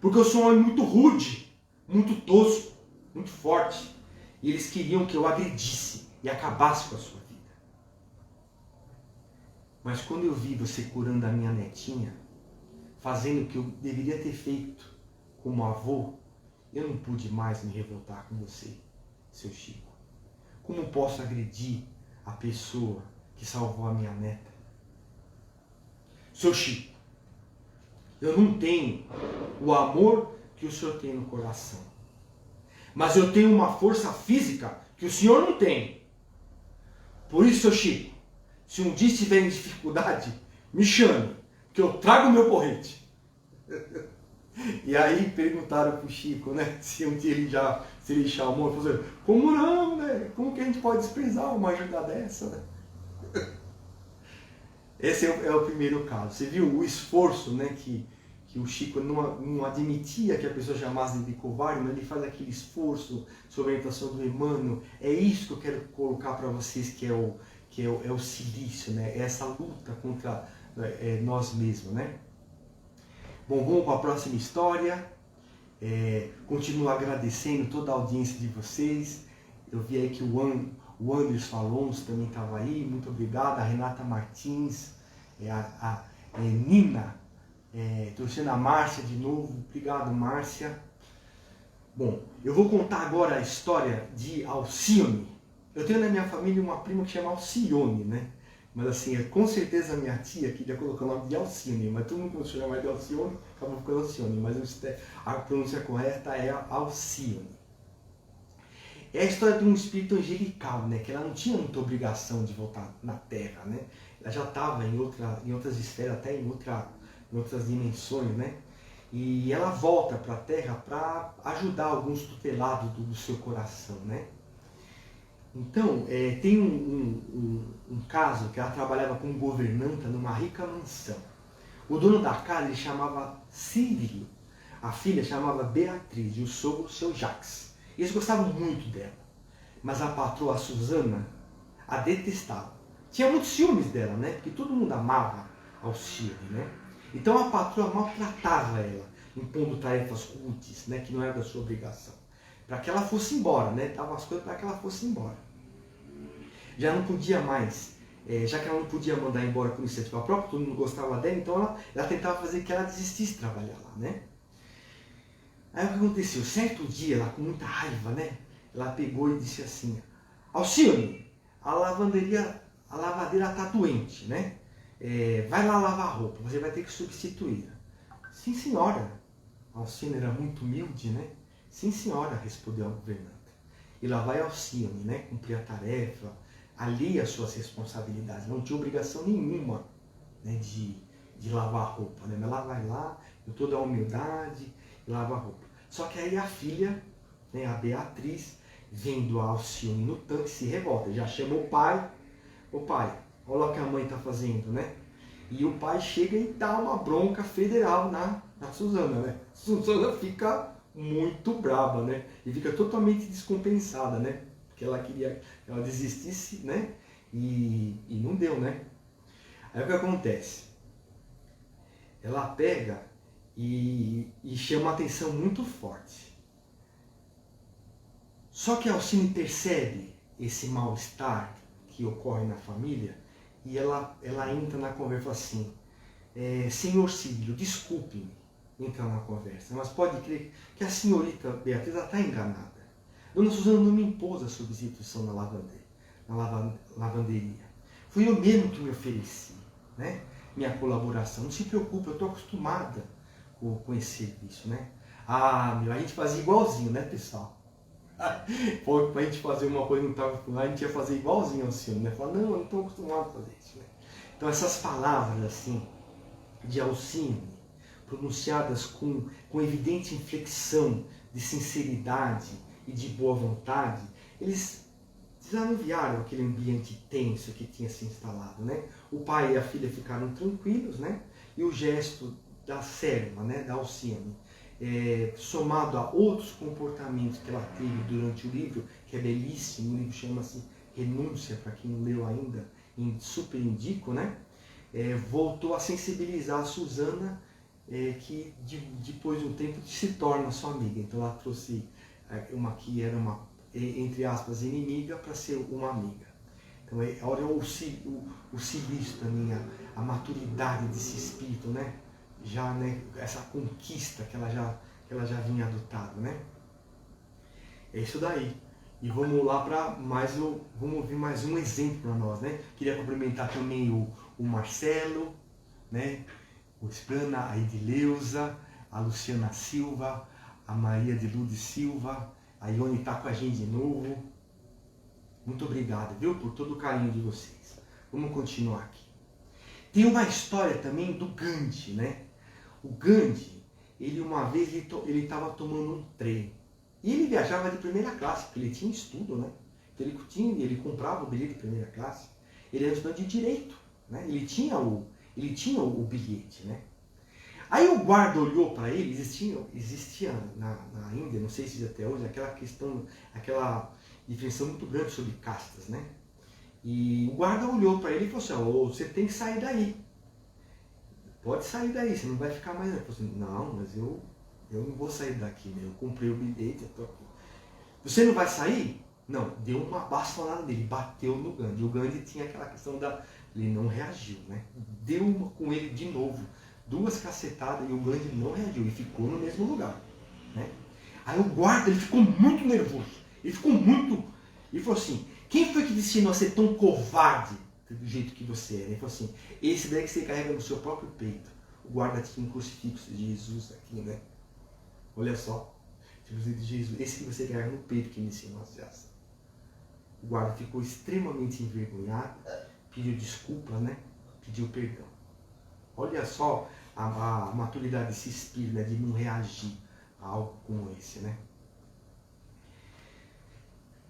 [SPEAKER 1] Porque eu sou um homem muito rude, muito tosco, muito forte. E eles queriam que eu agredisse e acabasse com a sua vida. Mas quando eu vi você curando a minha netinha, fazendo o que eu deveria ter feito como avô, eu não pude mais me revoltar com você, seu Chico. Como posso agredir a pessoa que salvou a minha neta? Seu Chico, eu não tenho o amor que o senhor tem no coração. Mas eu tenho uma força física que o senhor não tem. Por isso, seu Chico, se um dia estiver em dificuldade, me chame, que eu trago o meu porrete. E aí perguntaram pro Chico, né, se um dia ele chamou, ele falou assim, como não, né? Como que a gente pode desprezar uma ajuda dessa, né? Esse é o primeiro caso. Você viu o esforço, né, que o Chico não admitia que a pessoa chamasse de covarde, mas ele faz aquele esforço sobre a orientação do Emmanuel. É isso que eu quero colocar para vocês, que é o silício, né? É essa luta contra nós mesmos, né? Bom, vamos para a próxima história. Continuo agradecendo toda a audiência de vocês. Eu vi aí que o Anderson Alonso também estava aí, muito obrigado. A Renata Martins, a Nina, torcendo a Márcia de novo, obrigado, Márcia. Bom, eu vou contar agora a história de Alcione. Eu tenho na minha família uma prima que chama Alcione, né? Mas assim, com certeza a minha tia queria colocar o nome de Alcione, mas todo mundo começou a chamar de Alcione, acabou ficando Alcione, mas a pronúncia correta é Alcione. É a história de um espírito angelical, né? Que ela não tinha muita obrigação de voltar na Terra, né? Ela já estava em outras esferas, até em outras dimensões, né? E ela volta para a Terra para ajudar alguns tutelados do seu coração, né? Então, tem um caso que ela trabalhava como governanta numa rica mansão. O dono da casa ele chamava Círio, a filha chamava Beatriz e o sogro o seu Jacques. Eles gostavam muito dela, mas a patroa Susana a detestava. Tinha muitos ciúmes dela, né? Porque todo mundo amava Alcione, né? Então a patroa maltratava ela, impondo tarefas úteis, né? Que não era da sua obrigação, para que ela fosse embora, né? Dava as coisas para que ela fosse embora. Já não podia mais, já que ela não podia mandar embora por iniciativa própria, todo mundo gostava dela, então ela tentava fazer que ela desistisse de trabalhar lá, né? Aí o que aconteceu? Certo dia, ela com muita raiva, né? Ela pegou e disse assim, Alcione, a lavadeira está doente, né? Vai lá lavar a roupa, você vai ter que substituir. Sim, senhora. A Alcione era muito humilde, né? Sim, senhora, respondeu a governanta. E lá vai a Alcione, né? Cumprir a tarefa, alheia às suas responsabilidades, não tinha obrigação nenhuma, né, de lavar a roupa, né? Mas ela vai lá, com toda a humildade, e lava a roupa. Só que aí a filha, né, a Beatriz, vendo a Alcione no tanque, se revolta, já chama o pai, olha lá o que a mãe está fazendo, né? E o pai chega e dá uma bronca federal na Susana, né? Susana fica muito braba, né? E fica totalmente descompensada, né? Porque ela queria que ela desistisse, né? E não deu, né? Aí o que acontece? Ela pega e chama a atenção muito forte. Só que a Alcione percebe esse mal-estar que ocorre na família e ela entra na conversa e fala assim, senhor Círio, desculpe-me, entra na conversa, mas pode crer que a senhorita Beatriz está enganada. Dona Susana não me impôs a substituição na lavanderia. Fui eu mesmo que me ofereci, né? Minha colaboração. Não se preocupe, eu estou acostumada com esse serviço, né? A gente fazia igualzinho, né, pessoal? Para a gente fazer uma coisa que não estava acostumado, a gente ia fazer igualzinho ao senhor, né? Falar, não, eu não estou acostumado a fazer isso, né? Então essas palavras, assim, de Alcione, pronunciadas com evidente inflexão de sinceridade e de boa vontade, eles desanuviaram aquele ambiente tenso que tinha se instalado, né? O pai e a filha ficaram tranquilos, né? E o gesto da serva, né, da Alcione, somado a outros comportamentos que ela teve durante o livro, que é belíssimo, o livro chama-se Renúncia, para quem não leu ainda, super indico, né? Voltou a sensibilizar a Susana, que depois de um tempo se torna sua amiga. Então ela trouxe uma que era uma, entre aspas, inimiga para ser uma amiga. Então olha o silício também, a maturidade desse espírito, né? Já, né, essa conquista que ela já vinha adotado, né? É isso daí. E vamos lá para vamos ouvir mais um exemplo para nós, né? Queria cumprimentar também o Marcelo, né? O Sprana, a Edileuza, a Luciana Silva, a Maria de Lourdes Silva, a Ione está com a gente de novo. Muito obrigado, viu, por todo o carinho de vocês. Vamos continuar aqui. Tem uma história também do Gandhi, né? O Gandhi, ele uma vez ele estava tomando um trem. E ele viajava de primeira classe, porque ele tinha estudo, né? Então ele comprava o bilhete de primeira classe. Ele era estudante de direito, né? Ele tinha o bilhete, né? Aí o guarda olhou para ele, existia na Índia, não sei se até hoje, aquela questão, aquela diferença muito grande sobre castas, né? E o guarda olhou para ele e falou assim: oh, você tem que sair daí. Pode sair daí, você não vai ficar mais. Ele falou assim: não, mas eu não vou sair daqui, né? Eu comprei o bilhete, eu tô aqui. Você não vai sair? Não, deu uma bastonada nele, bateu no Gandhi. O Gandhi tinha aquela questão ele não reagiu, né? Deu uma com ele de novo, 2 cacetadas, e o Gandhi não reagiu, e ficou no mesmo lugar, né? Aí o guarda, ele ficou muito nervoso, ele falou assim: quem foi que te ensinou a ser tão covarde do jeito que você é? Ele falou assim: esse daí que você carrega no seu próprio peito. O guarda tinha um crucifixo de Jesus aqui, né? Olha só, de Jesus, esse que você carrega no peito que me ensinou a ser assim. O guarda ficou extremamente envergonhado, pediu desculpas, né? Pediu perdão. Olha só a maturidade desse espírito, né? De não reagir a algo como esse, né?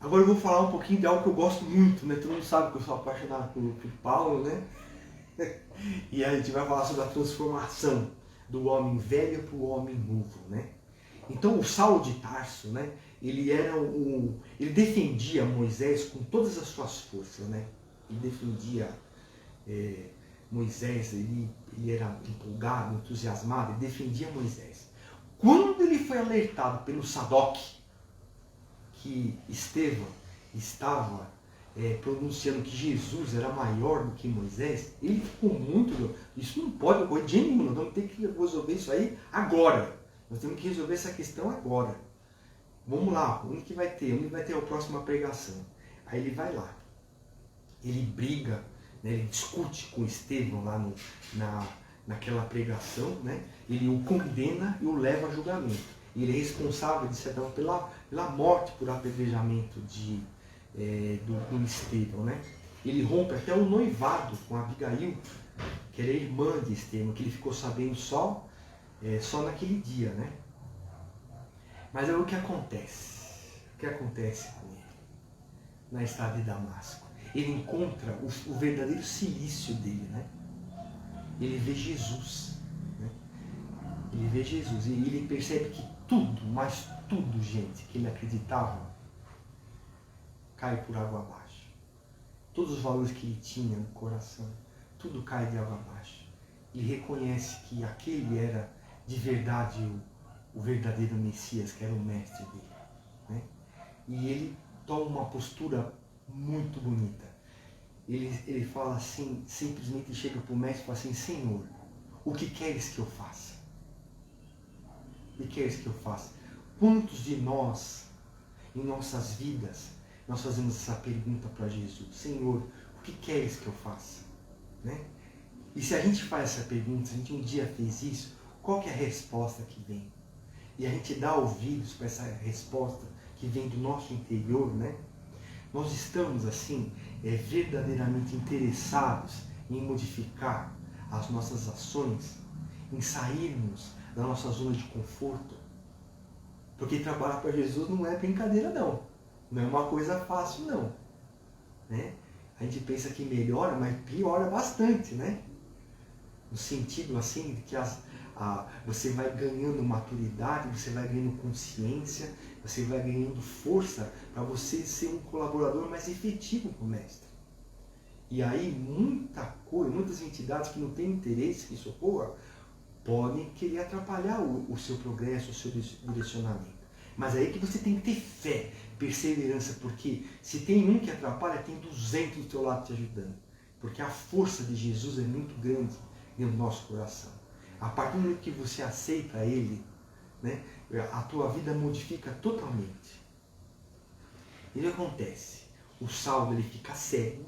[SPEAKER 1] Agora eu vou falar um pouquinho de algo que eu gosto muito, né? Todo mundo sabe que eu sou apaixonado por Paulo, né? E a gente vai falar sobre a transformação do homem velho para o homem novo, né? Então o Saulo de Tarso, né? Ele defendia Moisés com todas as suas forças, né? Ele defendia Moisés, ele era empolgado, entusiasmado, ele defendia Moisés. Quando ele foi alertado pelo Sadoc que Estevão estava pronunciando que Jesus era maior do que Moisés, ele ficou muito... Isso não pode ocorrer de jeito nenhum, nós vamos ter que resolver isso aí agora. Nós temos que resolver essa questão agora. Vamos lá, onde que vai ter? Onde vai ter a próxima pregação? Aí ele vai lá. Ele briga, né, ele discute com Estevão lá naquela pregação, né? Ele o condena e o leva a julgamento. Ele é responsável, de certa forma, pela morte por apedrejamento do Estevão, né? Ele rompe até o noivado com Abigail, que era irmã de Estevão, que ele ficou sabendo só naquele dia, né? Mas é o que acontece. O que acontece com ele na estrada de Damasco? Ele encontra o verdadeiro cilício dele, né? Ele vê Jesus, né? Ele vê Jesus e ele percebe que tudo, mas tudo, gente, que ele acreditava, cai por água abaixo. Todos os valores que ele tinha no coração, tudo cai de água abaixo. Ele reconhece que aquele era de verdade o verdadeiro Messias, que era o mestre dele, né? E ele toma uma postura muito bonita. Ele fala assim, simplesmente chega para o mestre e fala assim: Senhor, o que queres que eu faça? O que queres que eu faça? Quantos de nós, em nossas vidas, nós fazemos essa pergunta para Jesus: Senhor, o que queres que eu faça? Né? E se a gente faz essa pergunta, se a gente um dia fez isso, qual que é a resposta que vem? E a gente dá ouvidos para essa resposta que vem do nosso interior, né? Nós estamos, assim, verdadeiramente interessados em modificar as nossas ações, em sairmos da nossa zona de conforto. Porque trabalhar para Jesus não é brincadeira, não. Não é uma coisa fácil, não. Né? A gente pensa que melhora, mas piora bastante, né? No sentido assim de que você vai ganhando maturidade, você vai ganhando consciência, você vai ganhando força para você ser um colaborador mais efetivo com o mestre. E aí muitas entidades que não têm interesse em socorro podem querer atrapalhar o seu progresso, o seu direcionamento. Mas aí que você tem que ter fé, perseverança, porque se tem um que atrapalha, tem 200 do teu lado te ajudando. Porque a força de Jesus é muito grande dentro do nosso coração. A partir do momento que você aceita Ele, né, a tua vida modifica totalmente. E o que acontece? O Saulo, ele fica cego,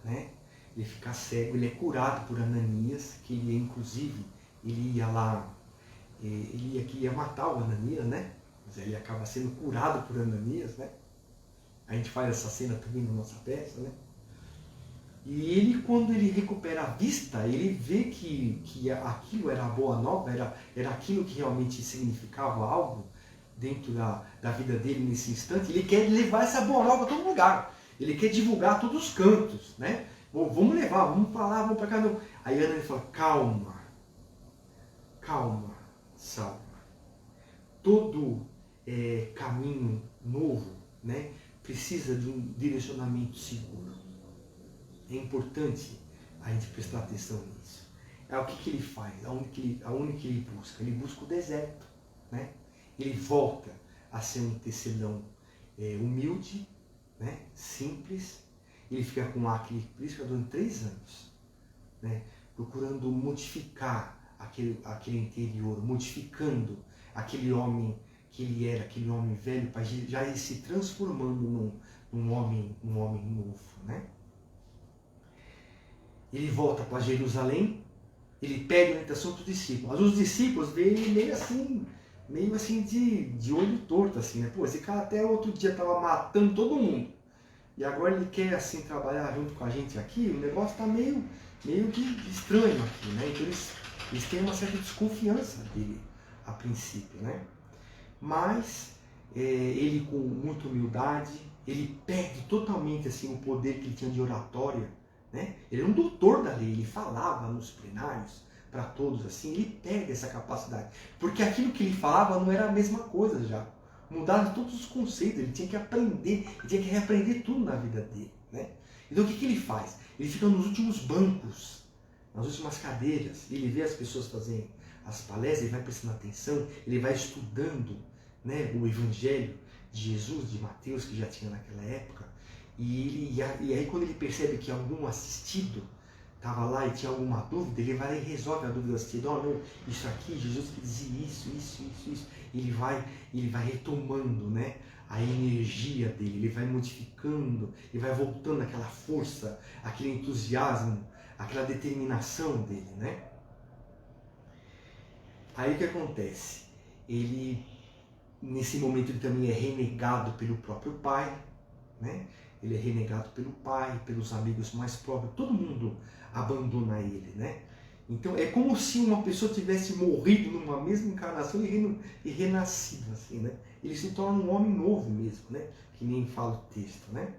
[SPEAKER 1] né? Ele fica cego, ele é curado por Ananias, que ele, inclusive, ele ia lá, ele ia matar o Ananias, né? Mas ele acaba sendo curado por Ananias, né? A gente faz essa cena também na nossa peça, né? E ele, quando ele recupera a vista, ele vê que aquilo era a boa nova, era aquilo que realmente significava algo dentro da vida dele nesse instante. Ele quer levar essa boa nova a todo lugar. Ele quer divulgar a todos os cantos, né? Vamos levar, vamos falar, vamos para cá. Não. Aí Ana fala, calma, Saulo. Todo caminho novo, né, precisa de um direcionamento seguro. É importante a gente prestar atenção nisso. O que ele faz? Aonde que ele busca? Ele busca o deserto, né? Ele volta a ser um tecelão humilde, né? Simples. Ele fica com aquele prisca durante 3 anos, né? Procurando modificar aquele interior, modificando aquele homem que ele era, aquele homem velho, para já ir se transformando num homem novo, né? Ele volta para Jerusalém, ele pede a orientação dos discípulos. Mas os discípulos veem ele meio assim de olho torto, assim, né? Pô, esse cara até outro dia estava matando todo mundo. E agora ele quer assim trabalhar junto com a gente aqui, o negócio está meio que estranho aqui, né? Então eles têm uma certa desconfiança dele a princípio, né? Mas ele com muita humildade, ele perde totalmente assim o poder que ele tinha de oratória, né? Ele era um doutor da lei, ele falava nos plenários para todos assim, ele perde essa capacidade, porque aquilo que ele falava não era a mesma coisa já. Mudaram todos os conceitos, ele tinha que aprender, ele tinha que reaprender tudo na vida dele, né? Então o que ele faz? Ele fica nos últimos bancos, nas últimas cadeiras, ele vê as pessoas fazendo as palestras, ele vai prestando atenção, ele vai estudando, né, o Evangelho de Jesus, de Mateus, que já tinha naquela época, e aí quando ele percebe que algum assistido estava lá e tinha alguma dúvida, ele vai lá e resolve a dúvida do assistido. Oh, não, isso aqui, Jesus dizia isso. Ele vai retomando, né, a energia dele, ele vai modificando, ele vai voltando aquela força, aquele entusiasmo, aquela determinação dele, né? Aí o que acontece? Ele, nesse momento, ele também é renegado pelo próprio pai, né? Ele é renegado pelo pai, pelos amigos mais próximos, todo mundo abandona ele, né? Então é como se uma pessoa tivesse morrido numa mesma encarnação e renascido, assim, né? Ele se torna um homem novo mesmo, né? Que nem fala o texto, né?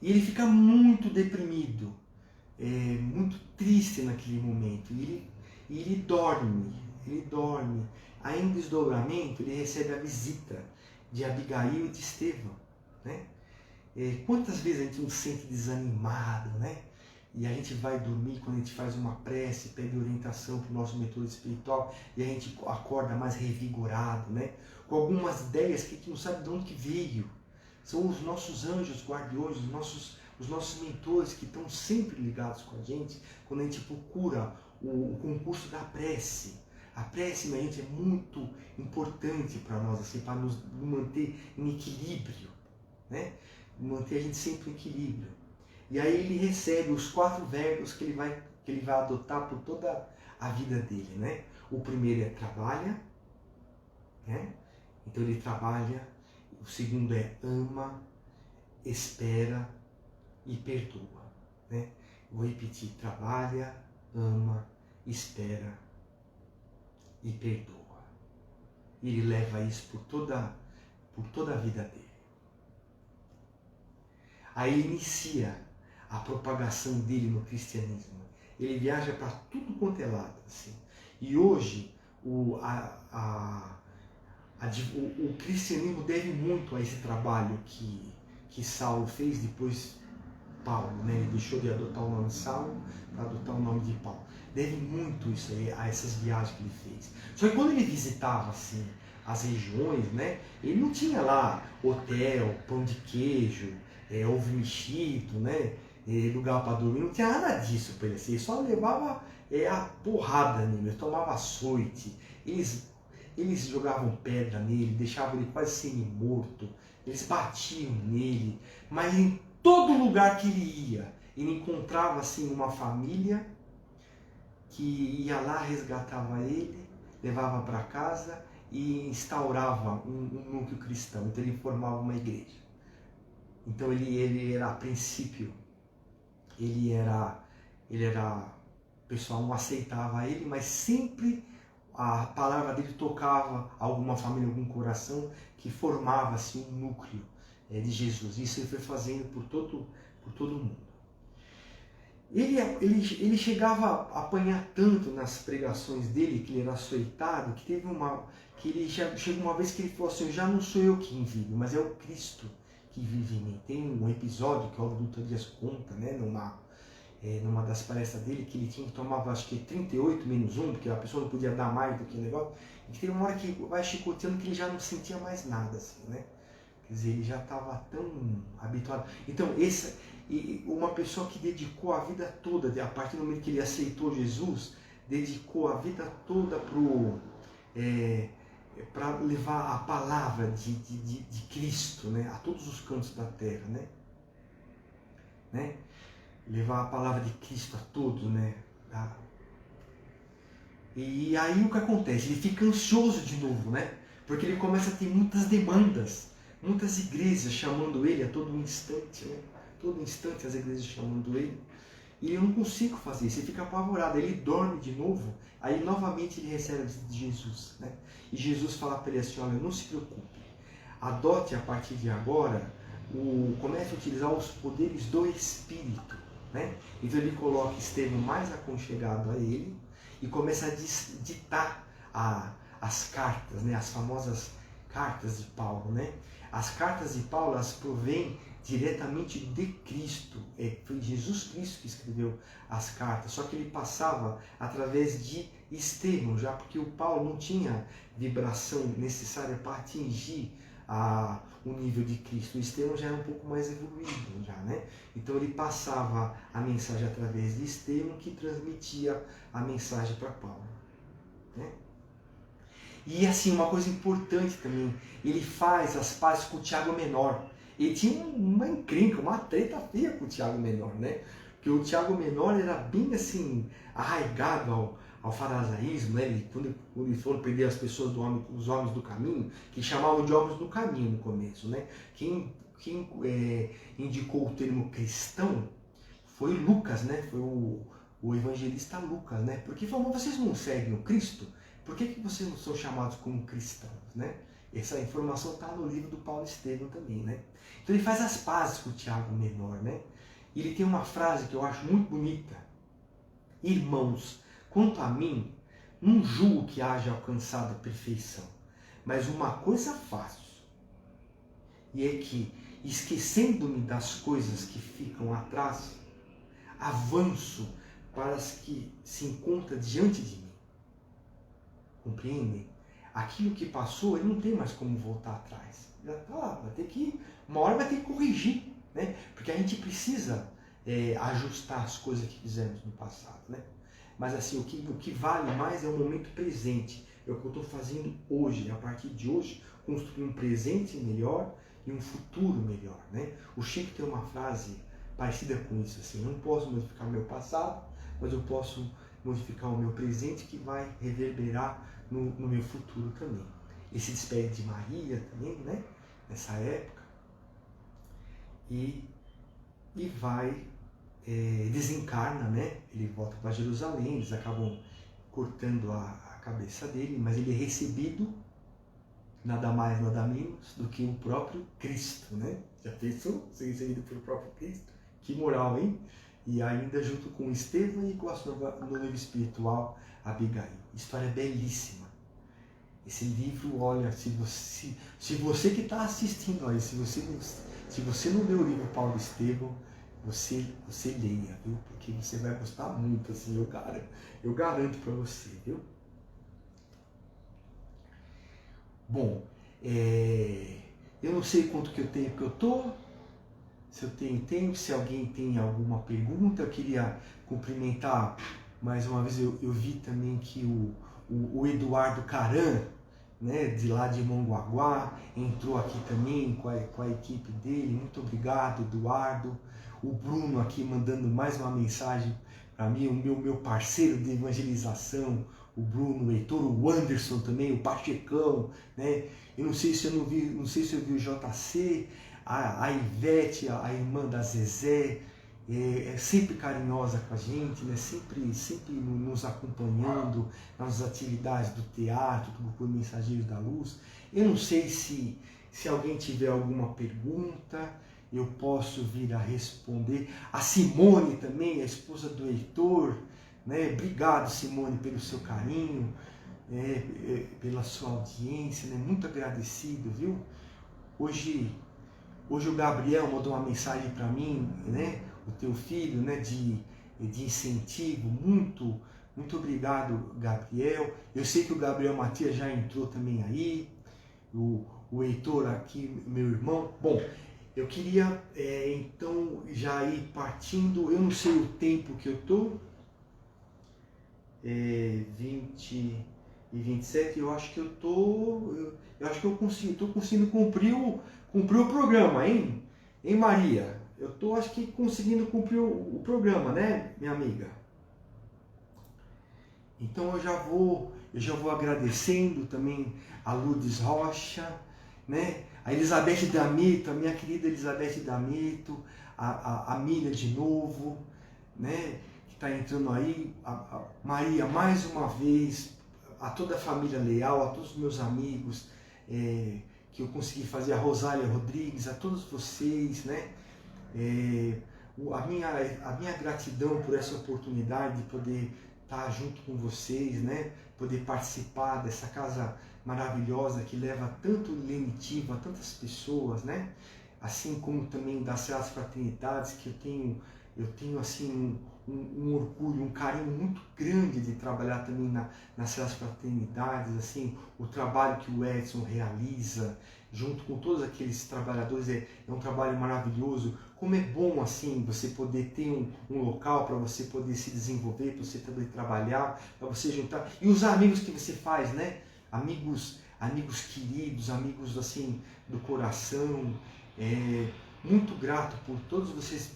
[SPEAKER 1] E ele fica muito deprimido, muito triste naquele momento. E ele dorme. Aí em desdobramento ele recebe a visita de Abigail e de Estevão, né? Quantas vezes a gente não se sente desanimado, né? E a gente vai dormir quando a gente faz uma prece, pede orientação para o nosso mentor espiritual e a gente acorda mais revigorado, né? Com algumas ideias que a gente não sabe de onde que veio. São os nossos anjos guardiões, os nossos mentores que estão sempre ligados com a gente quando a gente procura o concurso da prece. A prece, minha gente, é muito importante para nós, assim, para nos manter em equilíbrio, né? Manter a gente sempre em equilíbrio. E aí ele recebe os 4 verbos que ele vai adotar por toda a vida dele, né? O primeiro é trabalha, né? Então ele trabalha. O segundo é ama, espera e perdoa, né? Vou repetir: trabalha, ama, espera e perdoa. Ele leva isso por toda a vida dele. Aí ele inicia a propagação dele no cristianismo. Ele viaja para tudo quanto é lado. Assim. E hoje o cristianismo deve muito a esse trabalho que Saulo fez depois Paulo, né? Ele deixou de adotar o nome de Saulo para adotar o nome de Paulo. Deve muito isso aí, a essas viagens que ele fez. Só que quando ele visitava assim, as regiões, né? Ele não tinha lá hotel, pão de queijo, ovo mexido, né? Lugar para dormir, não tinha nada disso para ele. Assim. Ele só levava a porrada nele, tomava açoite, eles jogavam pedra nele, deixavam ele quase semi-morto, eles batiam nele, mas em todo lugar que ele ia, ele encontrava assim uma família que ia lá, resgatava ele, levava para casa e instaurava um núcleo cristão. Então ele formava uma igreja. Então ele era, a princípio, o pessoal não aceitava ele, mas sempre a palavra dele tocava alguma família, algum coração, que formava assim, um núcleo de Jesus. Isso ele foi fazendo por todo o mundo. Ele chegava a apanhar tanto nas pregações dele, que ele era açoitado, que ele chegou uma vez que ele falou assim: já não sou eu quem vive, mas é o Cristo que vive em mim. Tem um episódio que o Augusto Dias conta, né, numa das palestras dele, que ele tinha que tomar, acho que 38 menos 1, porque a pessoa não podia dar mais do que o negócio, e que tem uma hora que vai chicoteando que ele já não sentia mais nada, assim, né? Quer dizer, ele já estava tão habituado. Então, uma pessoa que dedicou a vida toda, a partir do momento que ele aceitou Jesus, dedicou a vida toda para levar a palavra de Cristo, né, a todos os cantos da terra, né? Levar a palavra de Cristo a todos, né? E aí o que acontece? Ele fica ansioso de novo, né? Porque ele começa a ter muitas demandas, muitas igrejas chamando ele a todo instante, né? Todo instante as igrejas chamando ele. E eu não consigo fazer isso, ele fica apavorado, ele dorme de novo, aí novamente ele recebe a visita de Jesus, né? E Jesus fala para ele assim: olha, não se preocupe, adote a partir de agora, comece a utilizar os poderes do Espírito, né? Então ele coloca Estevão mais aconchegado a ele e começa a ditar as cartas, né? As famosas cartas de Paulo, né? As cartas de Paulo, elas provêm diretamente de Cristo. Foi Jesus Cristo que escreveu as cartas, só que ele passava através de Estevão, já porque o Paulo não tinha vibração necessária para atingir o nível de Cristo. O Estevão já era um pouco mais evoluído, já, né? Então ele passava a mensagem através de Estevão, que transmitia a mensagem para Paulo, né? E assim, uma coisa importante também, ele faz as pazes com o Tiago Menor. Ele tinha uma encrenca, uma treta feia com o Tiago Menor, né? Porque o Tiago Menor era bem assim, arraigado ao farisaísmo, né? Quando eles foram perder as pessoas, os homens do caminho, que chamavam de homens do caminho no começo, né? Quem indicou o termo cristão foi Lucas, né? Foi o evangelista Lucas, né? Porque falou: vocês não seguem o Cristo? Por que vocês não são chamados como cristãos, né? Essa informação está no livro do Paulo Estevão também, né? Então ele faz as pazes com o Tiago Menor, né? E ele tem uma frase que eu acho muito bonita: irmãos, quanto a mim, não julgo que haja alcançado a perfeição, mas uma coisa faço, e é que, esquecendo-me das coisas que ficam atrás, avanço para as que se encontram diante de mim. Compreendem? Aquilo que passou, ele não tem mais como voltar atrás. Já está lá, uma hora vai ter que corrigir, né? Porque a gente precisa ajustar as coisas que fizemos no passado, né? Mas assim, o que vale mais é o momento presente. É o que eu estou fazendo hoje, a partir de hoje, construir um presente melhor e um futuro melhor, né? O Chico tem uma frase parecida com isso, assim: não posso modificar o meu passado, mas eu posso modificar o meu presente, que vai reverberar no meu futuro também. Ele se despede de Maria também, né? Nessa época. E vai, desencarna, né? Ele volta para Jerusalém, eles acabam cortando a cabeça dele, mas ele é recebido nada mais, nada menos do que o próprio Cristo, né? Já pensou? Ser recebido pelo próprio Cristo? Que moral, hein? E ainda junto com Estevão e com a sua noiva espiritual, Abigail. História belíssima. Esse livro, olha, se você que está assistindo aí, se você não leu o livro Paulo Estevão, você leia, viu? Porque você vai gostar muito, assim, eu garanto para você, viu? Bom, eu não sei quanto que eu tenho que eu tô, se eu tenho tempo, se alguém tem alguma pergunta. Eu queria cumprimentar mais uma vez, eu vi também que o Eduardo Caran, né, de lá de Mongaguá, entrou aqui também com a equipe dele. Muito obrigado, Eduardo. O Bruno aqui mandando mais uma mensagem para mim, o meu parceiro de evangelização, o Bruno, o Heitor, o Anderson também, o Pachecão, né? Eu não sei se eu vi o JC, a Ivete, a irmã da Zezé, é sempre carinhosa com a gente, né? Sempre nos acompanhando nas atividades do teatro, do grupo Mensageiros da Luz. Eu não sei se alguém tiver alguma pergunta, eu posso vir a responder. A Simone também, a esposa do Heitor, né? Obrigado, Simone, pelo seu carinho, pela sua audiência, né? Muito agradecido, viu? Hoje o Gabriel mandou uma mensagem para mim, né? O teu filho, né? De incentivo. Muito obrigado, Gabriel. Eu sei que o Gabriel Matias já entrou também aí. O Heitor aqui, meu irmão. Bom, eu queria então já ir partindo. Eu não sei o tempo que eu estou. 20 e 27, eu acho que eu acho que eu estou conseguindo cumprir o programa, hein Maria? Eu estou, acho que, conseguindo cumprir o programa, né, minha amiga? Então eu já vou agradecendo também a Lourdes Rocha, né? A Elizabeth D'Ameto, a minha querida Elizabeth D'Ameto, a Miriam de novo, né? Que está entrando aí, a Maria, mais uma vez, a toda a família Leal, a todos os meus amigos que eu consegui fazer, a Rosália Rodrigues, a todos vocês, né? A minha gratidão por essa oportunidade de poder estar junto com vocês, né? Poder participar dessa casa maravilhosa que leva tanto lenitivo a tantas pessoas, né? Assim como também das Sagradas Fraternidades, que eu tenho assim um orgulho, um carinho muito grande de trabalhar também nas Sagradas Fraternidades, assim, o trabalho que o Edson realiza junto com todos aqueles trabalhadores é um trabalho maravilhoso. Como é bom assim você poder ter um local para você poder se desenvolver, para você poder trabalhar, para você juntar, e os amigos que você faz, né? Amigos queridos, amigos assim do coração. Muito grato por todos vocês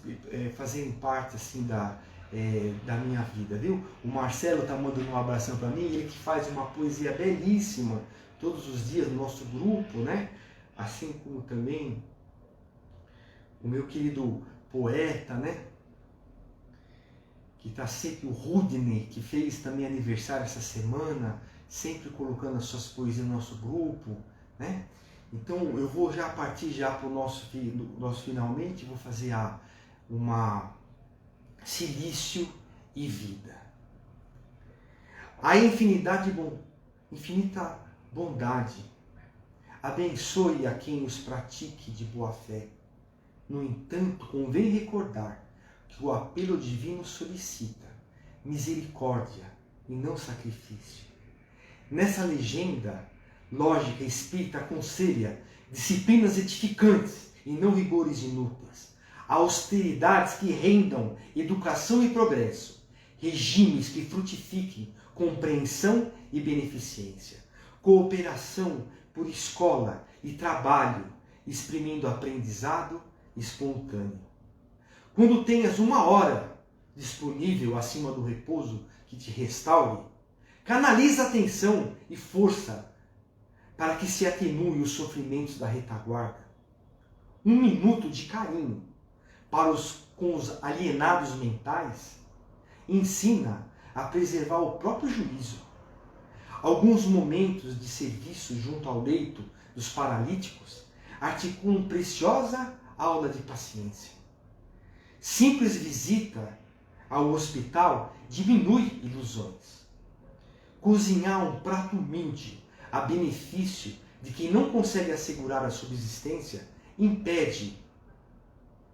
[SPEAKER 1] fazerem parte assim da minha vida, viu? O Marcelo tá mandando um abração para mim, ele que faz uma poesia belíssima todos os dias no nosso grupo, né? Assim como também o meu querido poeta, né? Que está sempre, o Rudney, que fez também aniversário essa semana, sempre colocando as suas poesias no nosso grupo, né? Então eu vou já partir já para o nosso finalmente, vou fazer uma Silício e Vida. A infinita bondade abençoe a quem os pratique de boa fé. No entanto, convém recordar que o apelo divino solicita misericórdia e não sacrifício. Nessa legenda, lógica espírita aconselha disciplinas edificantes e não rigores inúteis, austeridades que rendam educação e progresso, regimes que frutifiquem compreensão e beneficência, cooperação por escola e trabalho, exprimindo aprendizado espontâneo. Quando tenhas uma hora disponível acima do repouso que te restaure, canaliza atenção e força para que se atenue os sofrimentos da retaguarda. 1 minuto de carinho com os alienados mentais ensina a preservar o próprio juízo. Alguns momentos de serviço junto ao leito dos paralíticos articulam preciosa aula de paciência. Simples visita ao hospital diminui ilusões. Cozinhar um prato humilde a benefício de quem não consegue assegurar a subsistência impede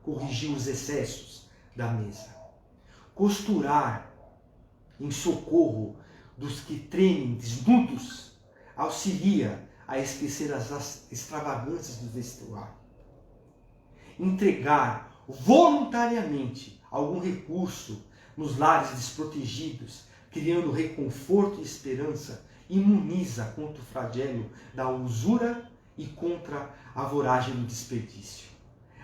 [SPEAKER 1] corrigir os excessos da mesa. Costurar em socorro dos que tremem desnudos auxilia a esquecer as extravagâncias do vestuário. Entregar voluntariamente algum recurso nos lares desprotegidos, criando reconforto e esperança, imuniza contra o flagelo da usura e contra a voragem do desperdício.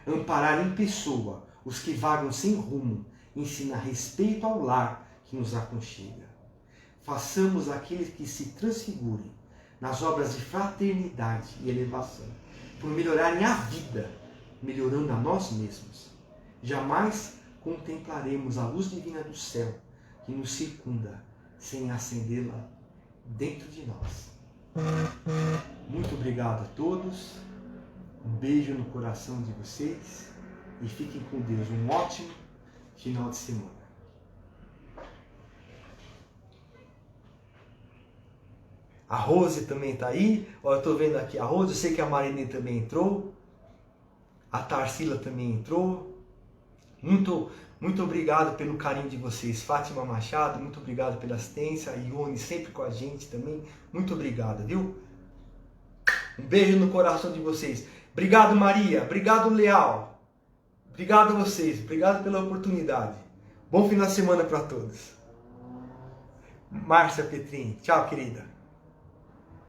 [SPEAKER 1] Amparar em pessoa os que vagam sem rumo ensina respeito ao lar que nos aconchega. Façamos aqueles que se transfigurem nas obras de fraternidade e elevação, por melhorarem a vida, melhorando a nós mesmos. Jamais contemplaremos a luz divina do céu que nos circunda sem acendê-la dentro de nós. Muito obrigado a todos. Um beijo no coração de vocês e fiquem com Deus. Um ótimo final de semana. A Rose também está aí. Ó, eu estou vendo aqui a Rose. Eu sei que a Marinê também entrou. A Tarsila também entrou. Muito obrigado pelo carinho de vocês. Fátima Machado, muito obrigado pela assistência. Ione sempre com a gente também. Muito obrigado, viu? Um beijo no coração de vocês. Obrigado, Maria. Obrigado, Leal. Obrigado a vocês. Obrigado pela oportunidade. Bom final de semana para todos. Márcia Petrini. Tchau, querida.